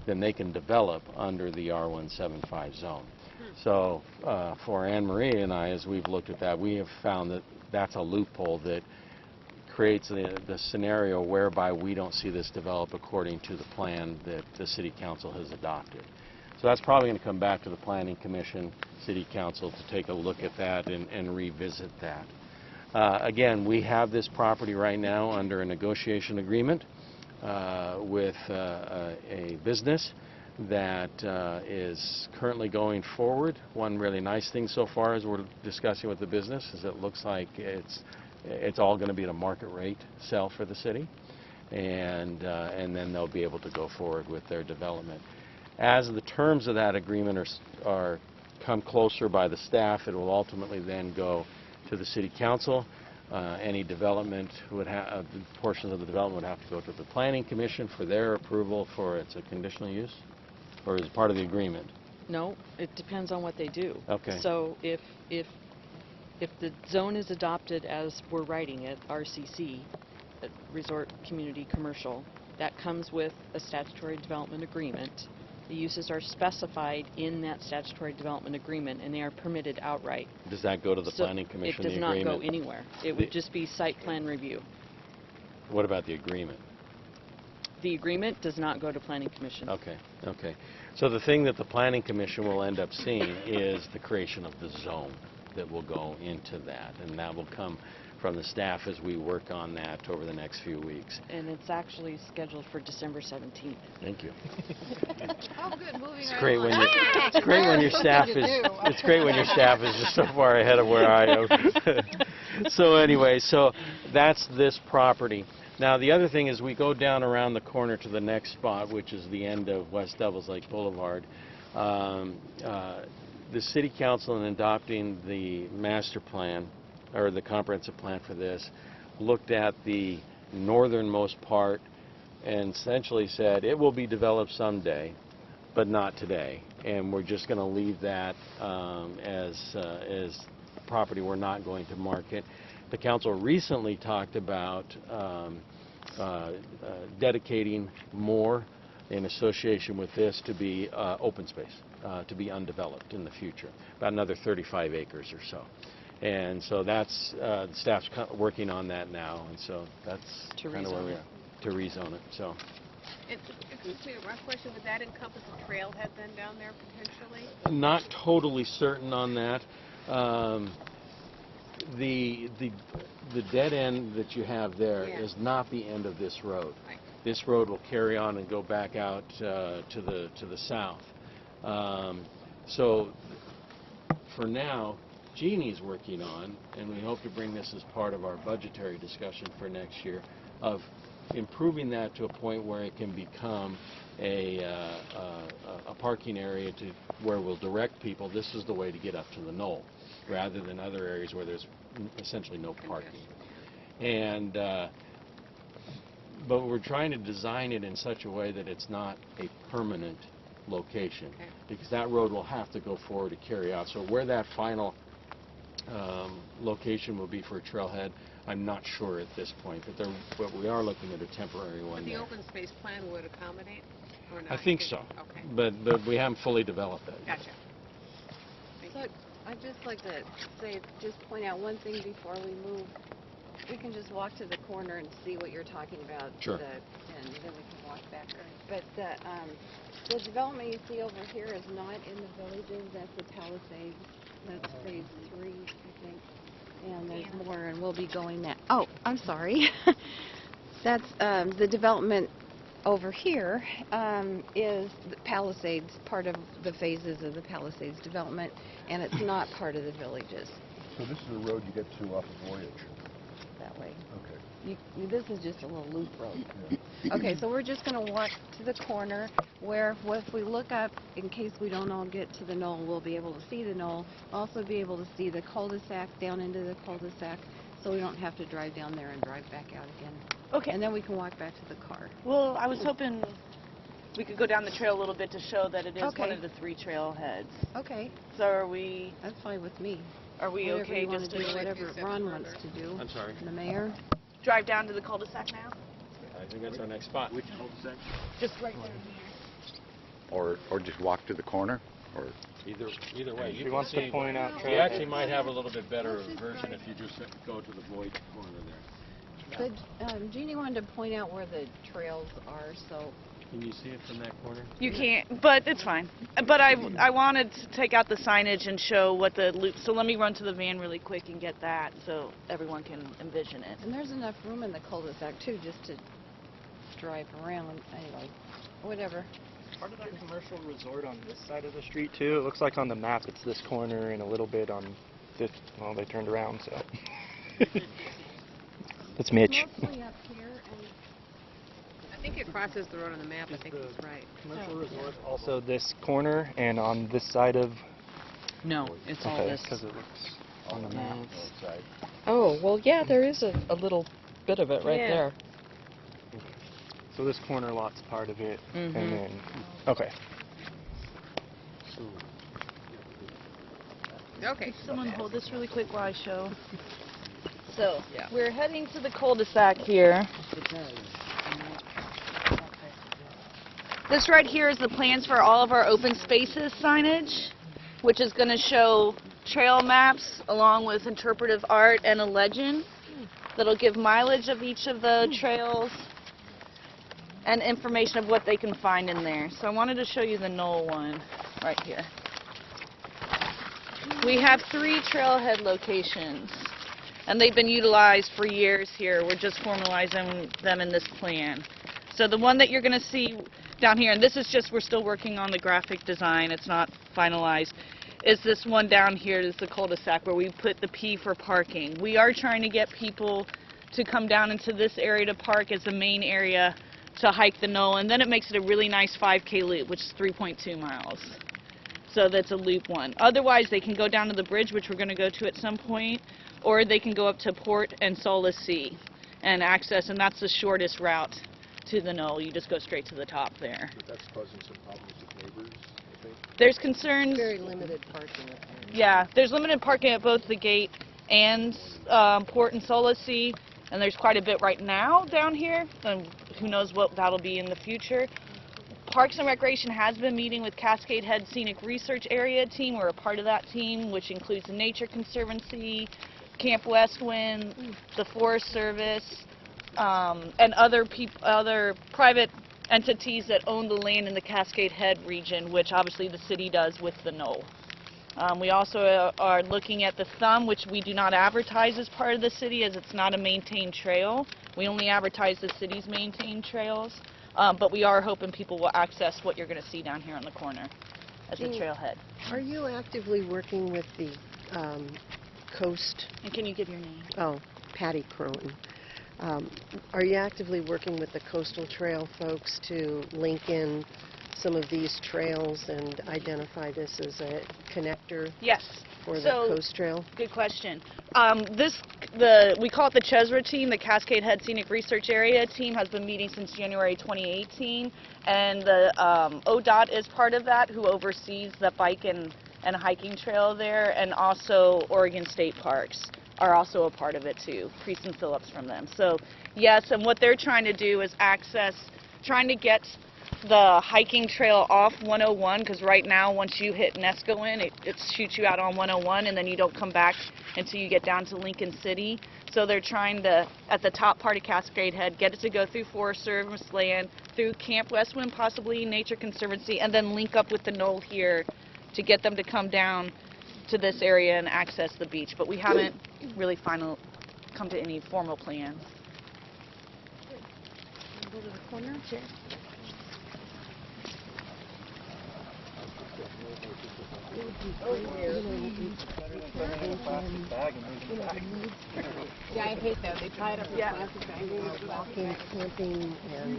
then they can develop under the R175 zone. So for Anne Marie and I, as we've looked at that, we have found that that's a loophole that creates the scenario whereby we don't see this develop according to the plan that the City Council has adopted. So that's probably going to come back to the Planning Commission, City Council, to take a look at that and revisit that. Again, we have this property right now under a negotiation agreement with a business that is currently going forward. One really nice thing so far as we're discussing with the business is it looks like it's all going to be at a market rate sell for the city, and then they'll be able to go forward with their development. As the terms of that agreement are come closer by the staff, it will ultimately then go to the City Council. Any development would have, portions of the development would have to go to the Planning Commission for their approval for its a conditional use, or is it part of the agreement? No, it depends on what they do. Okay. So if the zone is adopted as we're writing it, RCC, Resort Community Commercial, that comes with a statutory development agreement. The uses are specified in that statutory development agreement, and they are permitted outright. Does that go to the Planning Commission, It does the not agreement? go anywhere. It would just be site plan review. What about the agreement? The agreement does not go to Planning Commission. Okay, okay. So the thing that the Planning Commission will end up seeing is the creation of the zone that will go into that, and that will come from the staff as we work on that over the next few weeks. And it's actually scheduled for December 17th. Thank you. Oh, good, moving It's right great along. when you, it's great when your staff is, it's great when your staff is just so far ahead of where I am. So anyway, so that's this property. Now the other thing is we go down around the corner to the next spot, which is the end of West Devils Lake Boulevard. The City Council, in adopting the master plan, or the comprehensive plan for this, looked at the northernmost part and essentially said it will be developed someday, but not today. And we're just going to leave that as property we're not going to market. The council recently talked about dedicating more in association with this to be open space, to be undeveloped in the future, about another 35 acres or so. And so that's, the staff's working on that now, and so that's kind of where we are, to rezone it. So. Excuse me, a rough question, would that encompass a trailhead then down there potentially? Not totally certain on that. The dead end that you have there is not the end of this road. Right. This road will carry on and go back out to the south. So for now, Jeannie's working on, and we hope to bring this as part of our budgetary discussion for next year, of improving that to a point where it can become a parking area to where we'll direct people. This is the way to get up to the knoll, rather than other areas where there's essentially no parking. And but we're trying to design it in such a way that it's not a permanent location, because that road will have to go forward to carry out. So where that final location will be for a trailhead, I'm not sure at this point, but we are looking at a temporary one But the there. open space plan would accommodate, or not? I think so, Okay. but we haven't fully developed that yet. Gotcha. Thank So you. I'd just like to say, just point out one thing before we move. We can just walk to the corner and see what you're talking about. Sure. And then we can walk back. But the development you see over here is not in the villages. That's the Palisades. That's phase 3, I think. And there's more, and we'll be going that. Oh, I'm sorry. That's the development over here is the Palisades, part of the phases of the Palisades development, and it's not part of the villages So this is the road you get to off of Voyage. that way. Okay. This is just a little loop road. Okay, so we're just going to walk to the corner where if we look up, in case we don't all get to the knoll, we'll be able to see the knoll. Also be able to see the cul-de-sac down into the cul-de-sac, so we don't have to drive down there and drive back out again. Okay. And then we can walk back to the car. Well, I was hoping we could go down the trail a little bit to show that it is one Okay. of the 3 trailheads. Okay, So are we that's fine with me. okay Whatever you want just to do, to whatever Ron wants to do. I'm sorry. The mayor. drive down to the cul-de-sac now? I think that's our next spot. Which cul-de-sac? Just right down here. Or just walk to the corner, or Either way. She wants to point out You actually might have a little bit better version if you just go to the void corner there. Jeannie wanted to point out where the trails are, so Can you see it from that corner? You can't, but it's fine. But I wanted to take out the signage and show what the loop, so let me run to the van really quick and get that so everyone can envision it. and there's enough room in the cul-de-sac too, just to drive around. Anyway, whatever. Part of that commercial resort on this side of the street too. It looks like on the map it's this corner and a little bit on this. Well, they turned around, so. That's Mitch. Mostly up here, and I think it crosses the road on the map. I think he's right. Commercial resort also this corner and on this side of. No, it's all this. because it looks on the map. Oh, well, yeah, there is a little bit of it right Yeah. there. So this corner lot's part of it, Mhm. and then okay. Okay. Someone hold this really quick while I show. So, we're heading to the cul-de-sac here. This right here is the plans for all of our open spaces signage, which is going to show trail maps along with interpretive art and a legend that'll give mileage of each of the trails and information of what they can find in there. So I wanted to show you the Knoll one right here. We have 3 trailhead locations. and they've been utilized for years here. We're just formalizing them in this plan. So the one that you're going to see down here, and this is just, we're still working on the graphic design, it's not finalized, is this one down here, is the cul-de-sac where we put the P for parking. We are trying to get people to come down into this area to park as the main area to hike the knoll, and then it makes it a really nice 5K loop, which is 3.2 miles. So that's a loop one. Otherwise, they can go down to the bridge, which we're going to go to at some point, or they can go up to Port and Solace Sea and access, and that's the shortest route to the knoll. You just go straight to the top there. But that's causing some problems with neighbors, I think. There's concerns. Very limited parking up there. Yeah, there's limited parking at both the gate and Port and Solace Sea, and there's quite a bit right now down here, and who knows what that'll be in the future. Parks and Recreation has been meeting with Cascade Head Scenic Research Area team. We're a part of that team, which includes the Nature Conservancy, Camp West Wind, the Forest Service, and other private entities that own the land in the Cascade Head region, which obviously the city does with the knoll. We also are looking at the Thumb, which we do not advertise as part of the city, as it's not a maintained trail. We only advertise the city's maintained trails, but we are hoping people will access what you're going to see down here on the corner as a trailhead. Are you actively working with the coast? And can you give your name? Oh, Patty Cronin. Are you actively working with the coastal trail folks to link in some of these trails and identify this as a connector Yes. for the coast trail? Good question. We call it the Chesra team, the Cascade Head Scenic Research Area team, has been meeting since January 2018, and the ODOT is part of that, who oversees the bike and hiking trail there, and also Oregon State Parks are also a part of it too, Priest and Phillips from them. So yes, and what they're trying to do is trying to get the hiking trail off 101, because right now once you hit Nescoin, it shoots you out on 101, and then you don't come back until you get down to Lincoln City. So they're trying to, at the top part of Cascade Head, get it to go through Forest Service land, through Camp Westwind, possibly Nature Conservancy, and then link up with the knoll here to get them to come down to this area and access the beach. But we haven't really come to any formal plans. Go to the corner, Chair. Yeah, I hate that. They tie it up in plastic bags. Walking, camping, and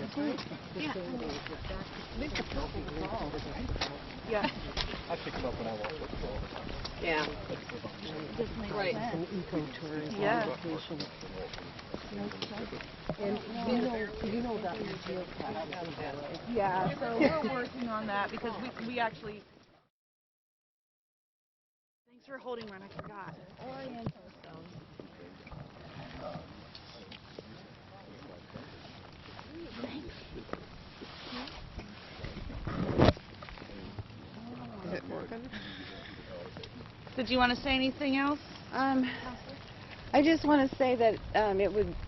Yeah. I pick it up when I walk the floor. yeah, right. sense. An ecotourism Yeah. location. And you know about the geocache. Yeah, so we're working on that because we actually... Thanks for holding one, I forgot. Oriental stone. Is it working? Did you want to say anything else? I just want to say that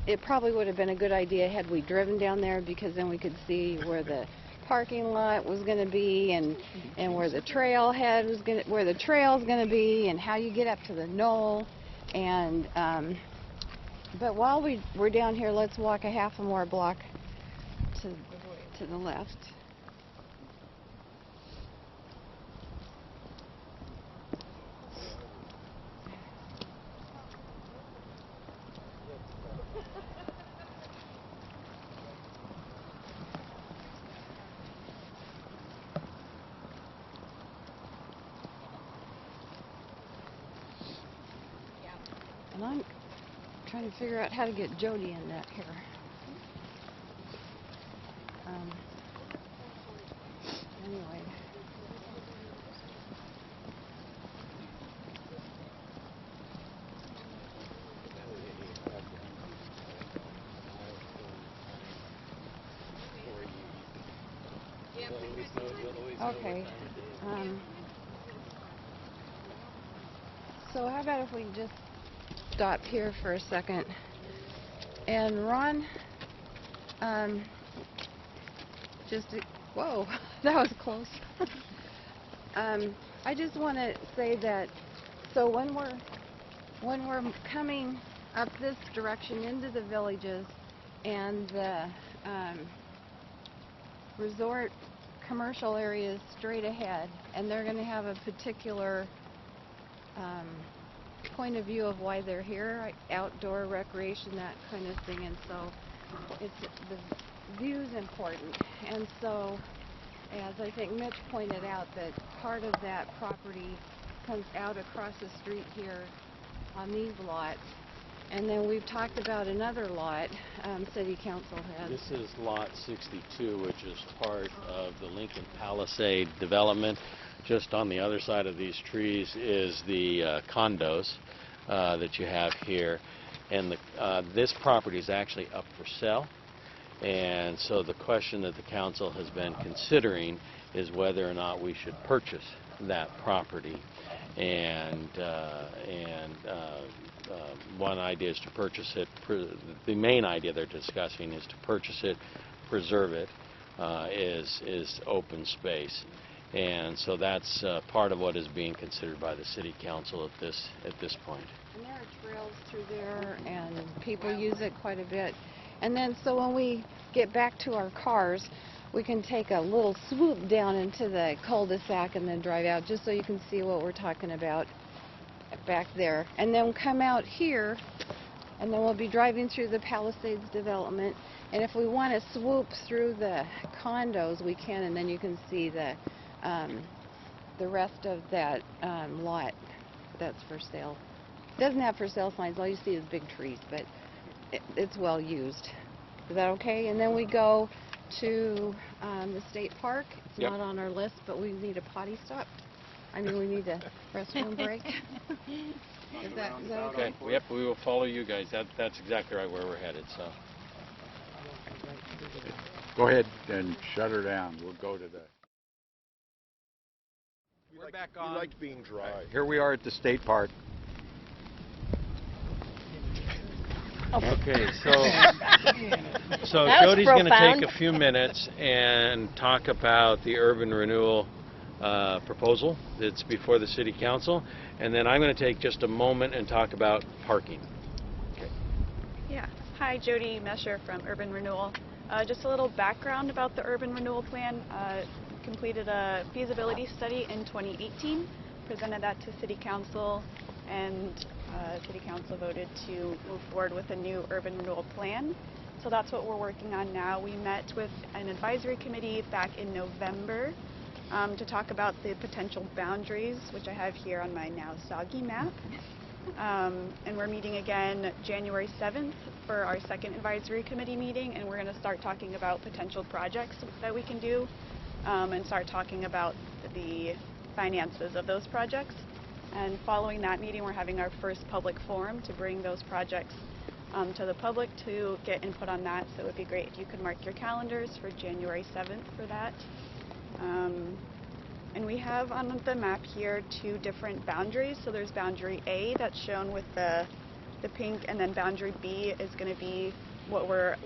it probably would have been a good idea had we driven down there, because then we could see where the parking lot was going to be and where the trailhead was where the trail's going to be, and how you get up to the knoll. And but while we're down here, let's walk a half a more block to the left. And I'm trying to figure out how to get Jody in that here. Anyway. Okay. So how about if we just stop here for a second? And Ron, whoa, that was close. I just want to say that, so when we're coming up this direction into the villages, and the resort commercial area is straight ahead, and they're going to have a particular point of view of why they're here, outdoor recreation, that kind of thing, and so the view is important. And so, as I think Mitch pointed out, that part of that property comes out across the street here on these lots, and then we've talked about another lot City Council had. This is Lot 62, which is part of the Lincoln Palisade development. Just on the other side of these trees is the condos that you have here. And this property is actually up for sale. And so the question that the council has been considering is whether or not we should purchase that property. And one idea is to purchase it. The main idea they're discussing is to purchase it, preserve it, is open space. And so that's part of what is being considered by the City Council at this point. And there are trails through there, and people use it quite a bit. And then, so when we get back to our cars, we can take a little swoop down into the cul-de-sac and then drive out, just so you can see what we're talking about back there. And then come out here, and then we'll be driving through the Palisades development. And if we want to swoop through the condos, we can, and then you can see the rest of that lot that's for sale. It doesn't have for sale signs. All you see is big trees, but it's well used. Is that okay? And then we go to the state park. It's Yep. not on our list, but we need a potty stop. I mean, we need a restroom break. Is that okay? Okay. Yep, we will follow you guys. That's exactly right where we're headed. So. Go ahead and shut her down. We'll go to the... We're back on. We liked being dry. Here we are at the state park. Okay, so That was Jody's going to profound. take a few minutes and talk about the urban renewal proposal that's before the City Council, and then I'm going to take just a moment and talk about parking. Okay. Yeah. Hi, Jody Mesher from Urban Renewal. Just a little background about the Urban Renewal Plan. Completed a feasibility study in 2018, presented that to City Council, and City Council voted to move forward with a new Urban Renewal Plan. So that's what we're working on now. We met with an advisory committee back in November to talk about the potential boundaries, which I have here on my now soggy map. And we're meeting again January 7th for our second advisory committee meeting, and we're going to start talking about potential projects that we can do and start talking about the finances of those projects. And following that meeting, we're having our first public forum to bring those projects to the public to get input on that. So it would be great if you could mark your calendars for January 7th for that. And we have on the map here two different boundaries. So there's boundary A that's shown with the pink, and then boundary B is going to be what we're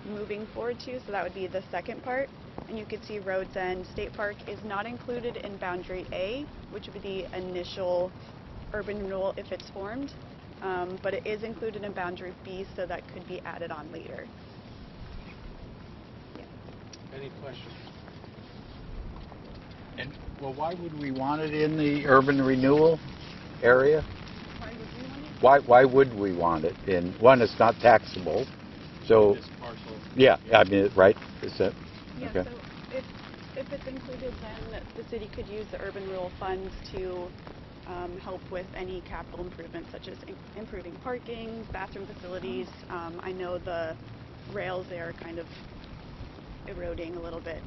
moving forward to. So that would be the second part. And you can see Rhodes End State Park is not included in boundary A, which would be the initial urban renewal if it's formed. But it is included in boundary B, so that could be added on later. Yeah. Any questions? And, well, why would we want it in the urban renewal area? Why would we want it? Why would we want it? In one, it's not taxable, so This parcel. yeah, I mean, right? Is that Yeah, okay? so if it's included, then the city could use the urban renewal funds to help with any capital improvements, such as improving parking, bathroom facilities. I know the rails there are kind of eroding a little bit.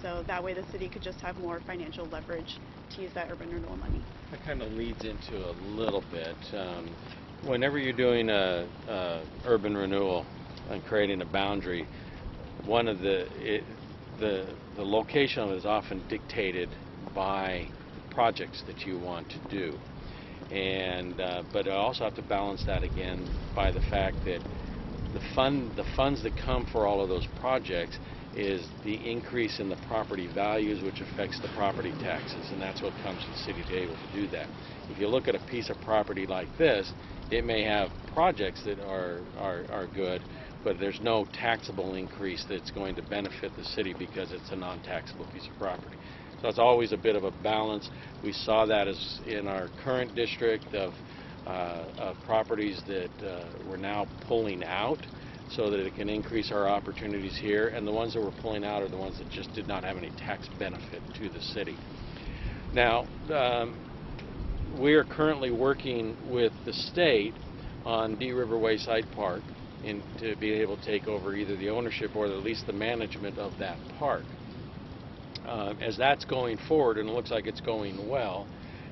So that way the city could just have more financial leverage to use that urban renewal money. That kind of leads into a little bit. Whenever you're doing a urban renewal and creating a boundary, one of the location of it is often dictated by projects that you want to do, and but I also have to balance that again by the fact that the funds that come for all of those projects is the increase in the property values, which affects the property taxes, and that's what comes to the city to be able to do that. If you look at a piece of property like this, it may have projects that are good, but there's no taxable increase that's going to benefit the city because it's a non-taxable piece of property. So it's always a bit of a balance. We saw that as in our current district of properties that we're now pulling out so that it can increase our opportunities here, and the ones that we're pulling out are the ones that just did not have any tax benefit to the city. Now, we are currently working with the state on Dee River Wayside Park to be able to take over either the ownership or at least the management of that park. As that's going forward, and it looks like it's going well,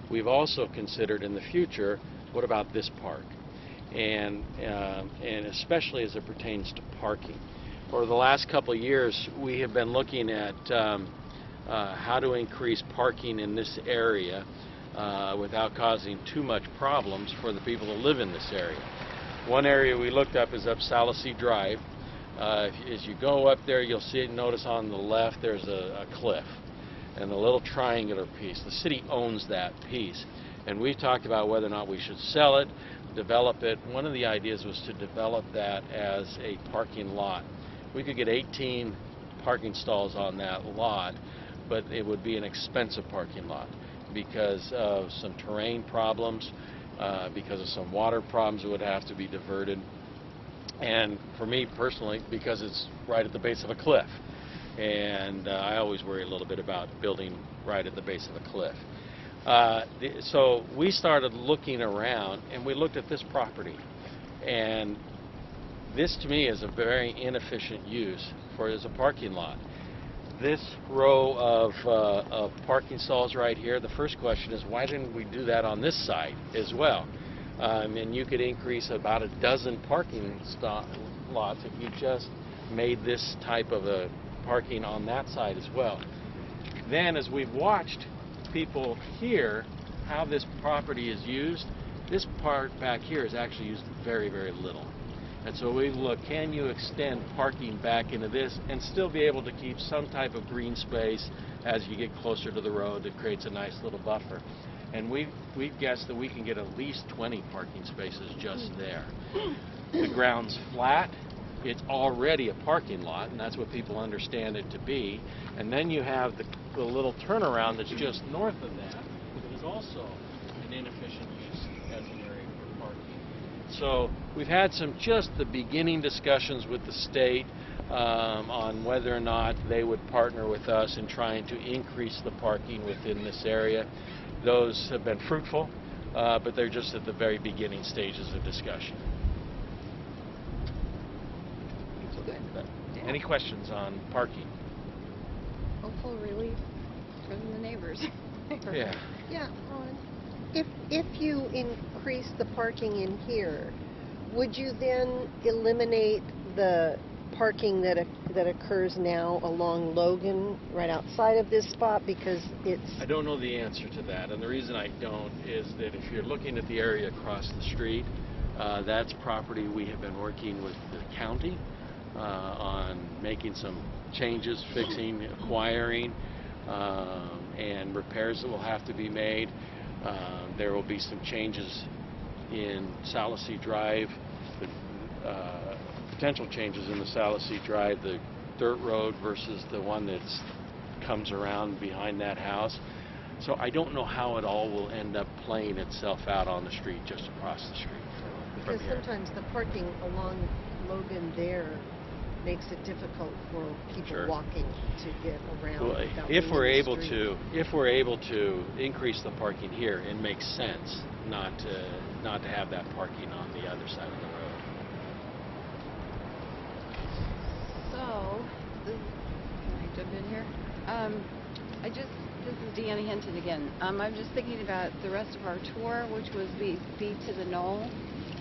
we've also considered in the future, what about this park? And especially as it pertains to parking. For the last couple of years, we have been looking at how to increase parking in this area without causing too much problems for the people that live in this area. One area we looked up is up Salasee Drive. As you go up there, you'll see it. Notice on the left there's a cliff and a little triangular piece. The city owns that piece, and we've talked about whether or not we should sell it, develop it. One of the ideas was to develop that as a parking lot. We could get 18 parking stalls on that lot, but it would be an expensive parking lot because of some terrain problems, because of some water problems that would have to be diverted, and for me personally, because it's right at the base of a cliff. And I always worry a little bit about building right at the base of a cliff. So we started looking around, and we looked at this property, and this to me is a very inefficient use as a parking lot. This row of parking stalls right here, the first question is, why didn't we do that on this side as well? And you could increase about a dozen parking lots if you just made this type of a parking on that side as well. Then as we've watched people here, how this property is used, this part back here is actually used very, very little. And so we look, can you extend parking back into this and still be able to keep some type of green space as you get closer to the road that creates a nice little buffer. And we've guessed that we can get at least 20 parking spaces just there. The ground's flat. It's already a parking lot, and that's what people understand it to be. And then you have the little turnaround that's just north of that, that is also an inefficient use as an area for parking. So we've had just the beginning discussions with the state on whether or not they would partner with us in trying to increase the parking within this area. Those have been fruitful, but they're just at the very beginning stages of discussion. Any questions on parking? Hopeful relief from the neighbors. Yeah. Yeah, if you increase the parking in here, would you then eliminate the parking that occurs now along Logan right outside of this spot because it's... I don't know the answer to that, and the reason I don't is that if you're looking at the area across the street, that's property we have been working with the county on making some changes, fixing, acquiring, and repairs that will have to be made. There will be some changes in Salasee Drive, potential changes in the Salasee Drive, the dirt road versus the one that comes around behind that house. So I don't know how it all will end up playing itself out on the street just across the street from Because here. sometimes the parking along Logan there makes it difficult for people Sure. walking to get around. Well, without if being we're in the able to increase the parking here, it makes sense not to have that parking on the other side of the road. So, can I jump in here? This is Deanna Hinton again. I'm just thinking about the rest of our tour, which was be to the knoll.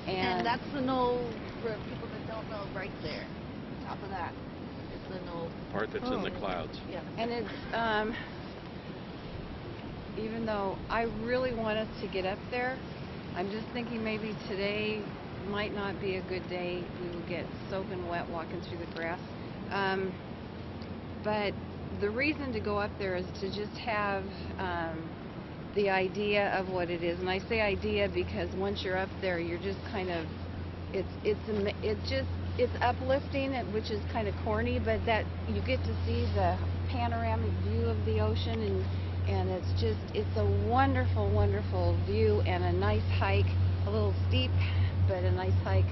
And that's the knoll, for people that don't know, right there. Top of that is the knoll. Part that's in the clouds. Yeah. And it's, even though I really want us to get up there, I'm just thinking maybe today might not be a good day. We will get soaking wet walking through the grass. But the reason to go up there is to just have the idea of what it is. And I say idea because once you're up there, you're just kind of, it's uplifting, which is kind of corny, but that you get to see the panoramic view of the ocean, and it's a wonderful, wonderful view and a nice hike, a little steep, but a nice hike.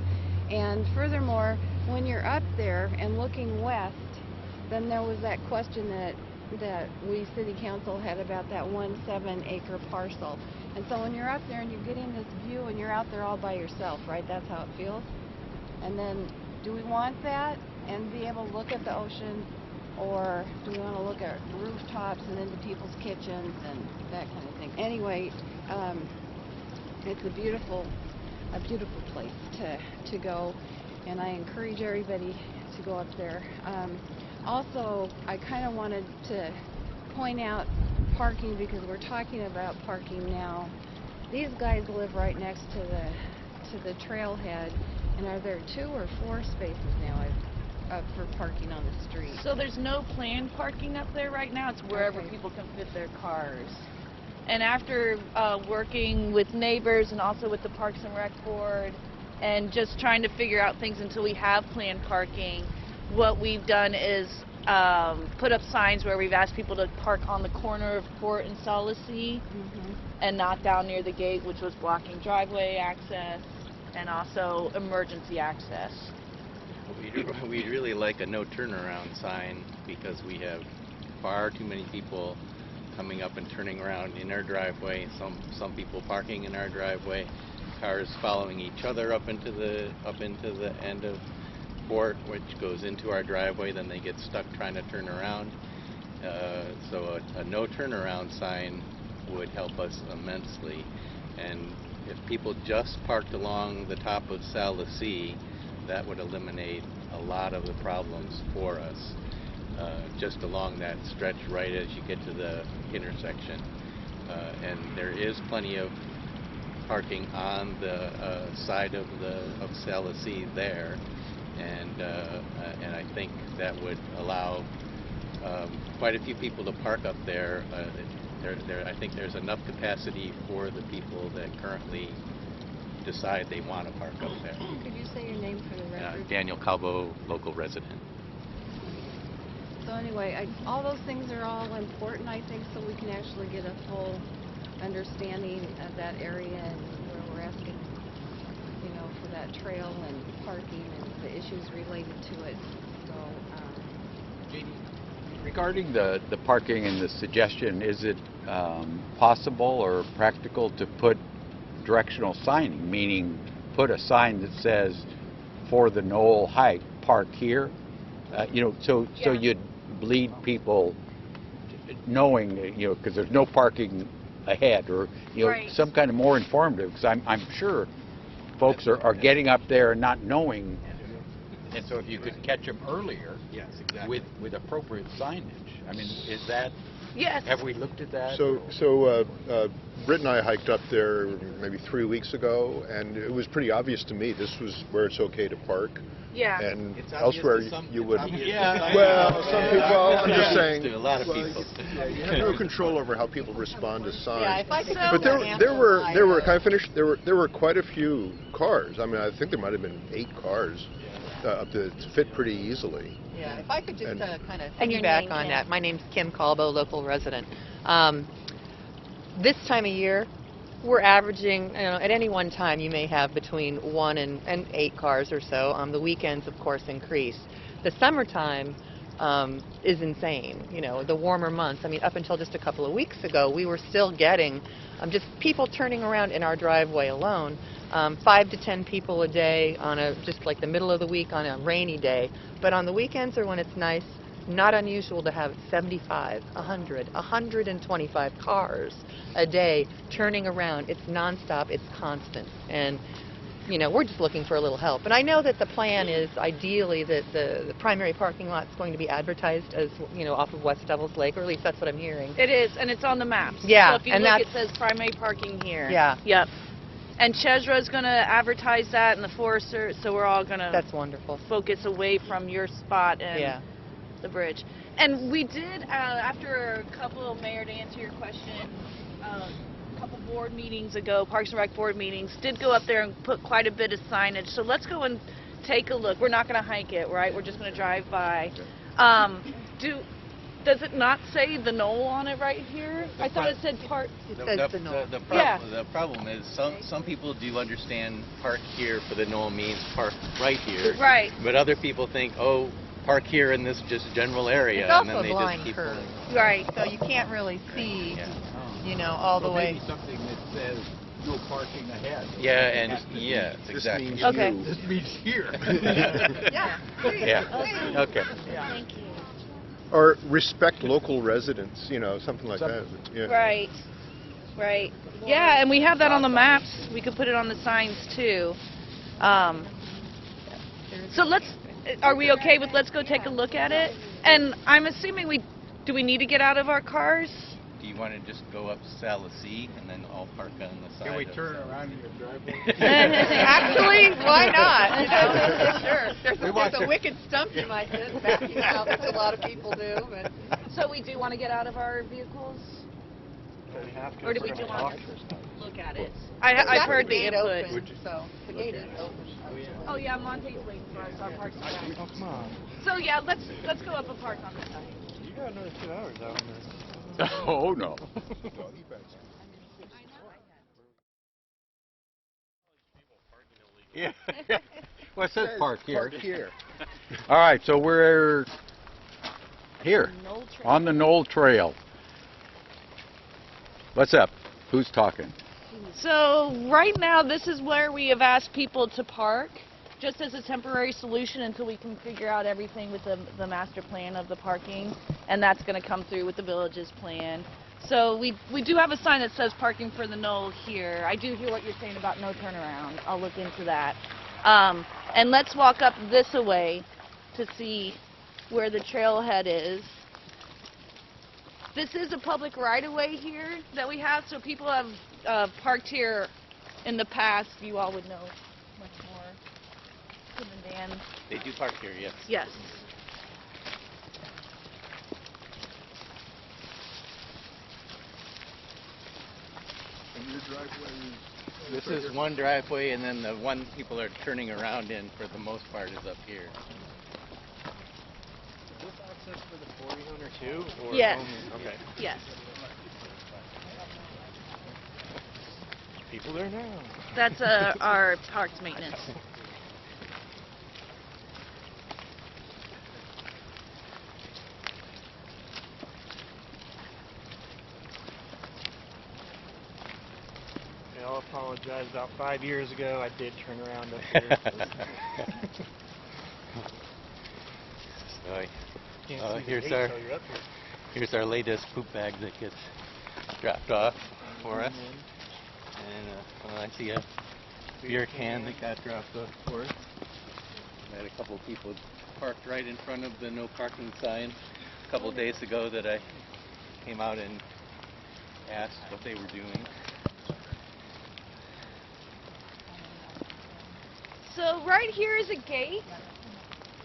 And furthermore, when you're up there and looking west, then there was that question that we city council had about that 7-acre parcel. And so when you're up there and you're getting this view and you're out there all by yourself, right? That's how it feels. And then, do we want that and be able to look at the ocean, or do we want to look at rooftops and into people's kitchens and that kind of thing? Anyway, it's a beautiful place to go, and I encourage everybody to go up there. Also, I kind of wanted to point out parking, because we're talking about parking now. These guys live right next to the trailhead, and are there 2 or 4 spaces now for parking on the street? So there's no planned parking up there right now. It's wherever Okay. people can fit their cars. And after working with neighbors and also with the Parks and Rec Board and just trying to figure out things until we have planned parking, what we've done is put up signs where we've asked people to park on the corner of Port and Solacey and not down near the gate, which was blocking driveway access and also emergency access. We'd really like a no turnaround sign, because we have far too many people coming up and turning around in our driveway. Some people parking in our driveway, cars following each other up into the end of Port, which goes into our driveway. Then they get stuck trying to turn around. So a no turnaround sign would help us immensely. And if people just parked along the top of Salacey, that would eliminate a lot of the problems for us. Just along that stretch right as you get to the intersection. And there is plenty of parking on the side of Salacey there, and I think that would allow quite a few people to park up there. I think there's enough capacity for the people that currently decide they want to park up there. Could you say your name for the record? Daniel Calvo, local resident. So anyway, all those things are all important, I think, so we can actually get a full understanding of that area and where we're asking, for that trail and parking and the issues related to it. So, Regarding the parking and the suggestion, is it possible or practical to put directional signing, meaning put a sign that says, for the Knoll hike, park here? So you'd lead people knowing, because there's no parking ahead, or Right. some kind of more informative, because I'm sure folks are getting up there and not knowing, and so if you could catch them earlier, Yes, exactly. with appropriate signage. I mean, is that, Yes. have we looked at that? So Britt and I hiked up there maybe 3 weeks ago, and it was pretty obvious to me this was where it's okay to park. Yeah. And It's obvious elsewhere to some- you it's wouldn't. obvious to Yeah. Well, some people, I'm just saying. To a lot of well, people. Yeah, you have no control over how people respond to signs. Yeah, if I could But just there were, amplify can I finish? There were quite a few cars. I mean, I think there might have been 8 cars up to fit pretty easily. Yeah, if I could just And- kind of And your piggyback name, on Kim. that. My name's Kim Calbo, local resident. This time of year, we're averaging, at any one time, you may have between 1 and 8 cars or so. The weekends, of course, increase. The summertime is insane. The warmer months. I mean, up until just a couple of weeks ago, we were still getting just people turning around in our driveway alone. 5 to 10 people a day on just like the middle of the week on a rainy day. But on the weekends or when it's nice, not unusual to have 75, 100, 125 cars a day turning around. It's nonstop, it's constant. And, we're just looking for a little help. And I know that the plan is ideally that the primary parking lot is going to be advertised as, off of West Devils Lake, or at least that's what I'm hearing. It is, and it's on the maps. Yeah, So if you and look, it that's- says primary parking here. Yeah. Yep. And Chesra's going to advertise that, and the Forester, so we're all going to That's wonderful. focus away from your spot and Yeah. the bridge. And we did, after a couple, Mayor, to answer your question, a couple board meetings ago, Parks and Rec board meetings, did go up there and put quite a bit of signage. So let's go and take a look. We're not going to hike it, right? We're just going to drive by. Does it not say the Knoll on it right here? I thought it said park. It says the Knoll. The problem is some people do understand park here for the Knoll means park right here. Right. But other people think, oh, park here in this just general area. It's and also then a they blind just keep curve. going. Right. So you can't really see, Yeah. you know, all the way. Maybe something that says no parking ahead. Yeah, and yes, This exactly. means Okay. you. This means here. Yeah. Yeah. Okay. Thank you. Or respect local residents, you know, something like that. Yeah. Right. Right. Yeah, and we have that on the maps. We could put it on the signs too. So are we okay with let's go take a look at it? And I'm assuming do we need to get out of our cars? Do you want to just go up Salasee and then all park on the side? Can we of turn around in your driveway? Actually, why not? You know, sure. We want There's a to- wicked stump you might hit backing out, which a lot of people do, but... So we do want to get out of our vehicles? We have to. Or do we It's do gonna want cost. to look at it? We've I've got heard the gate input. open, so the gate is open. Oh yeah, Monte's waiting for us. Our park's back. Oh, come on. So yeah, let's go up and park on the side. You got another 2 hours out in this. Oh, no. Yeah. Well, it says park here. Park here. All right, so we're here on the Knoll Trail. What's up? Who's talking? So right now, this is where we have asked people to park, just as a temporary solution until we can figure out everything with the master plan of the parking, and that's going to come through with the village's plan. So we do have a sign that says parking for the Knoll here. I do hear what you're saying about no turnaround. I'll look into that. And let's walk up this way to see where the trailhead is. This is a public right-of-way here that we have, so people have parked here in the past. You all would know much more. Tim and Dan. They do park here, yes. Yes. And your driveway This is one driveway, and then the one people are turning around in, for the most part, is up here. Is this access for the quarry owner too? Or Yes. only? Okay. Yes. People there now. That's our parks maintenance. I'll apologize. About 5 years ago, I did turn around up here. Can't see the Here's gate our till you're up here. here's our latest poop bag that gets dropped off for us. And I see a beer can that got dropped off for us. I had a couple of people parked right in front of the no parking sign a couple of days ago that I came out and asked what they were doing. So right here is a gate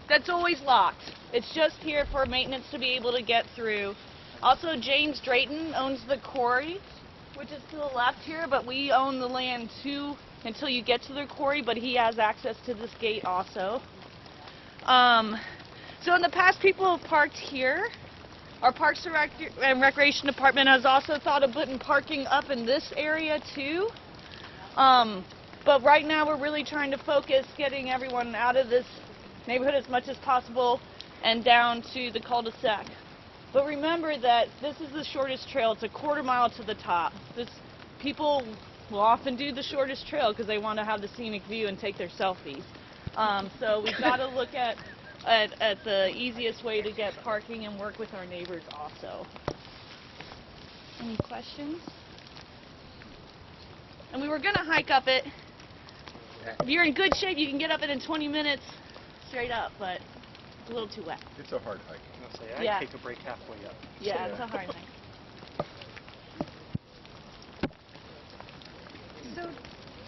that's always locked. It's just here for maintenance to be able to get through. Also, James Drayton owns the quarry, which is to the left here, but we own the land too until you get to the quarry, but he has access to this gate also. So in the past, people have parked here. Our Parks and Recreation Department has also thought of putting parking up in this area too. But right now we're really trying to focus getting everyone out of this neighborhood as much as possible and down to the cul-de-sac. But remember that this is the shortest trail. It's a quarter mile to the top. People will often do the shortest trail because they want to have the scenic view and take their selfies. So we've got to look at the easiest way to get parking and work with our neighbors also. Any questions? And we were going to hike up it. If you're in good shape, you can get up it in 20 minutes straight up, but it's a little too wet. It's a hard hike. I'll say, I'd Yeah. take a break halfway up. Yeah, it's a hard hike. So,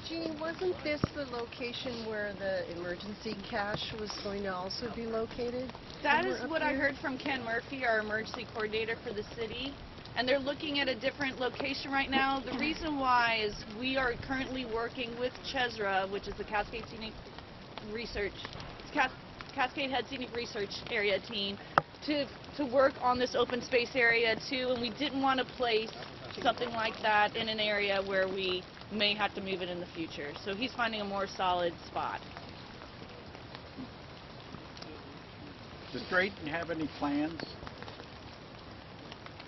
Jeannie, wasn't this the location where the emergency cache was going to also be located? That is Somewhere up what I here? heard from Ken Murphy, our emergency coordinator for the city. And they're looking at a different location right now. The reason why is we are currently working with Chesra, which is the Cascade Scenic Research, Cascade Head Scenic Research Area team, to work on this open space area too. And we didn't want to place something like that in an area where we may have to move it in the future. So he's finding a more solid spot. Does Drayton have any plans?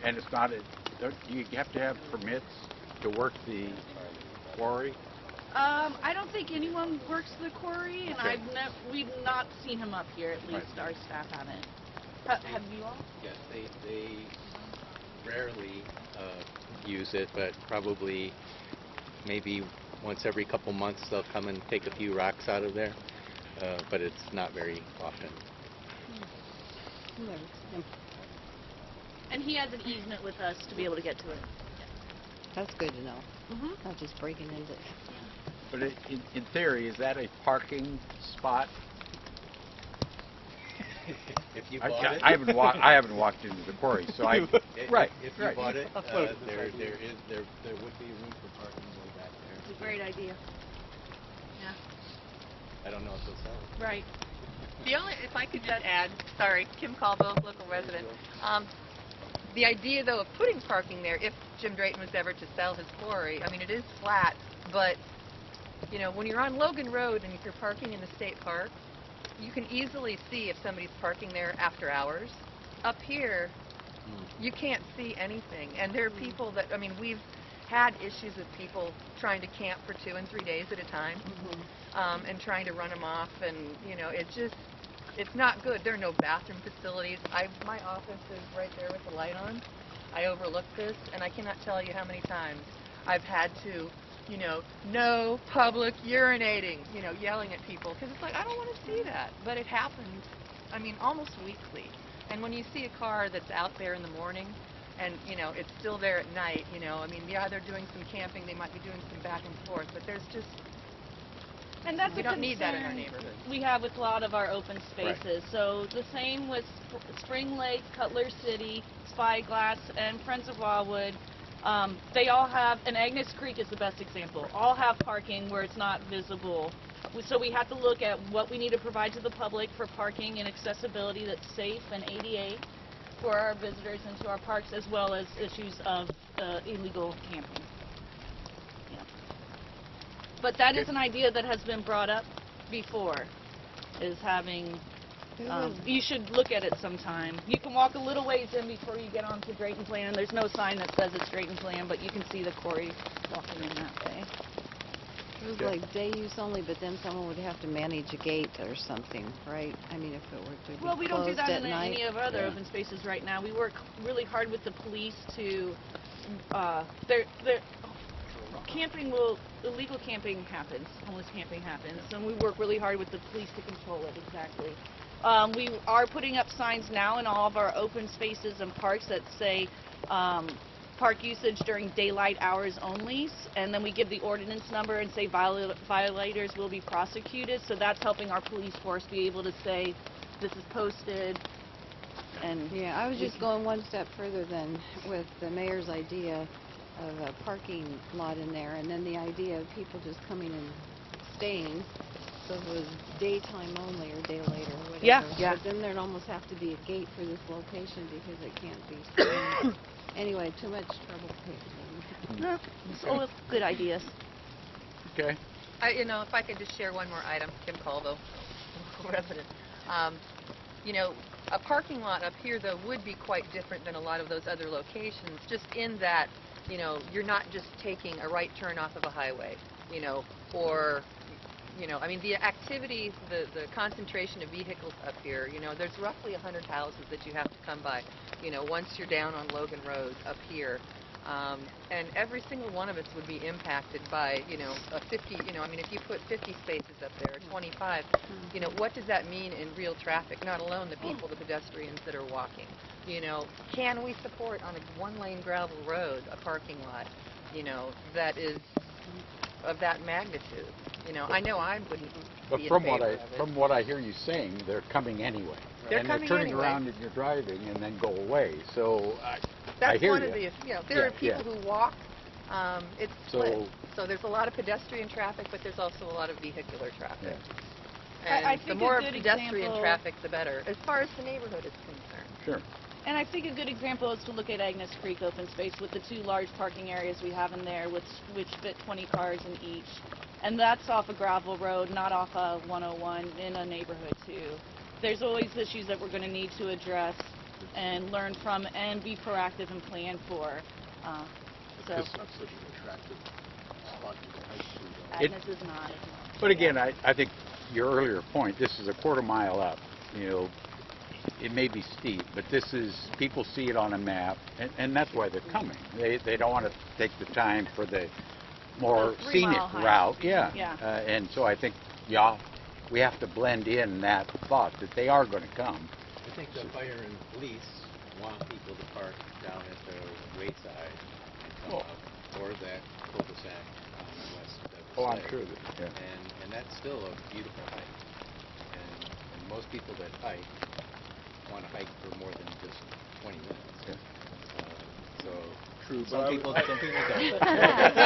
And it's not, do you have to have permits to work the quarry? I don't think anyone works the quarry, and Okay. we've not seen him up here. At least our staff haven't. Have you all? Yes, they rarely use it, but probably maybe once every couple months they'll come and take a few rocks out of there, but it's not very often. And he has an easement with us to be able to get to it. That's good to know. Mm-hmm. Not just breaking into. But in theory, is that a parking spot? If you bought it, I haven't walked into the quarry, so I. Right. If you right. bought it, there would be room for parking way back there. It's a great idea. Yeah. I don't know if they'll sell it. Right. The only, if I could just add, sorry, Kim Caldwell, local resident. The idea, though, of putting parking there, if Jim Drayton was ever to sell his quarry, I mean, it is flat, but, you know, when you're on Logan Road and if you're parking in the state park, you can easily see if somebody's parking there after hours. Up here, you can't see anything. And there are people that, I mean, we've had issues with people trying to camp for 2 and 3 days at a time, and trying to run them off, and, you know, it's not good. There are no bathroom facilities. My office is right there with the light on. I overlook this, and I cannot tell you how many times I've had to, you know, no public urinating, you know, yelling at people, because it's like, I don't want to see that. But it happens, I mean, almost weekly. And when you see a car that's out there in the morning, and, you know, it's still there at night, you know, I mean, yeah, they're doing some camping, they might be doing some back and forth, but there's just, And that's we a don't need that in our concern neighborhood. we have with a lot of our open spaces. So the same with Spring Lake, Cutler City, Spyglass, and Friends of Wildwood. They all have, and Agnes Creek is the best example, all have parking where it's not visible. So we have to look at what we need to provide to the public for parking and accessibility that's safe and ADA for our visitors into our parks, as well as issues of illegal camping. But that is an idea that has been brought up before, is having, you should look at it sometime. You can walk a little ways in before you get onto Drayton Plan. There's no sign that says it's Drayton Plan, but you can see the quarry walking in that way. It was like day use only, but then someone would have to manage a gate or something, right? I mean, if it were to be Well, we don't do closed that at in night. any of our other open spaces right now. We work really hard with the police to, illegal camping happens, homeless camping happens, and we work really hard with the police to control it, exactly. We are putting up signs now in all of our open spaces and parks that say, park usage during daylight hours only, and then we give the ordinance number and say violators will be prosecuted, so that's helping our police force be able to say, this is posted, and... Yeah, I was just going one step further than with the mayor's idea of a parking lot in there, and then the idea of people just coming and staying, so if it was daytime only or daylight or whatever. Yeah. But then there'd almost have to be a gate for this location because it can't be seen. Anyway, too much trouble taking. No, it's all good ideas. Okay. You know, if I could just share one more item, Kim Caldwell, resident. You know, a parking lot up here, though, would be quite different than a lot of those other locations, just in that, you know, you're not just taking a right turn off of a highway, you know, or, you know, I mean, the activity, the concentration of vehicles up here, you know, there's roughly 100 houses that you have to come by, you know, once you're down on Logan Road up here. And every single one of us would be impacted by, you know, a 50, you know, I mean, if you put 50 spaces up there, 25, you know, what does that mean in real traffic? Not alone the people, the pedestrians that are walking. You know, can we support on a one-lane gravel road a parking lot, you know, that is of that magnitude. You know, I know I wouldn't But be in from favor of it. from what I hear you saying, they're coming anyway. They're and coming they're turning anyway. around and you're driving and then go away. So I That's hear one you. of the, you know, there are Yeah, people who walk. It's split. So- So there's a lot of pedestrian traffic, but there's also a lot of vehicular traffic. Yeah. And I the think a more good pedestrian example- traffic, the better, as far as the neighborhood is concerned. Sure. And I think a good example is to look at Agnes Creek open space with the 2 large parking areas we have in there, which fit 20 cars in each. And that's off a gravel road, not off a 101 in a neighborhood too. There's always issues that we're going to need to address and learn from and be proactive and plan for. So It's not such an attractive spot to hike to, though. Agnes is not. But again, I think your earlier point, this is a quarter mile up, you know, it may be steep, but this is, people see it on a map, and that's why they're coming. They don't want to take the time for the more The 3 scenic mile hike. route, yeah. Yeah. And so I think, yeah, we have to blend in that thought that they are going to come. I think the fire and police want people to park down at the wayside and come up, or that cul-de-sac on the west of the Oh, I'm site. sure that, yeah. And that's still a beautiful hike. And most people that hike want to hike for more than just 20 minutes. Yeah. So True, some people don't.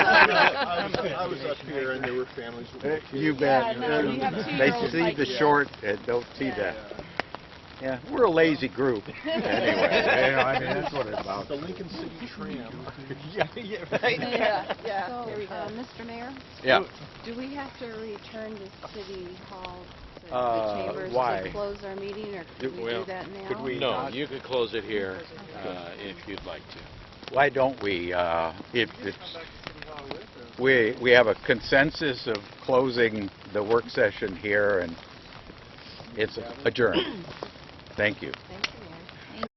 I was up here and there were families with kids. You bet. Yeah, no, you have They 2-year-olds see the hiking. short and don't see Yeah. that. Yeah, we're a lazy group. Anyway, you know, I mean, that's what it's about. The Lincoln City Tram. Yeah, right. Yeah. So, Here we go. Mr. Mayor? Yeah. Do we have to return to City Hall, to Uh, the chambers why? to close our meeting, or could we Well, do that now? could we No, not? you could close it here if you'd like to. Why don't we, if it's, we have a consensus of closing the work session here, and it's adjourned. Thank you.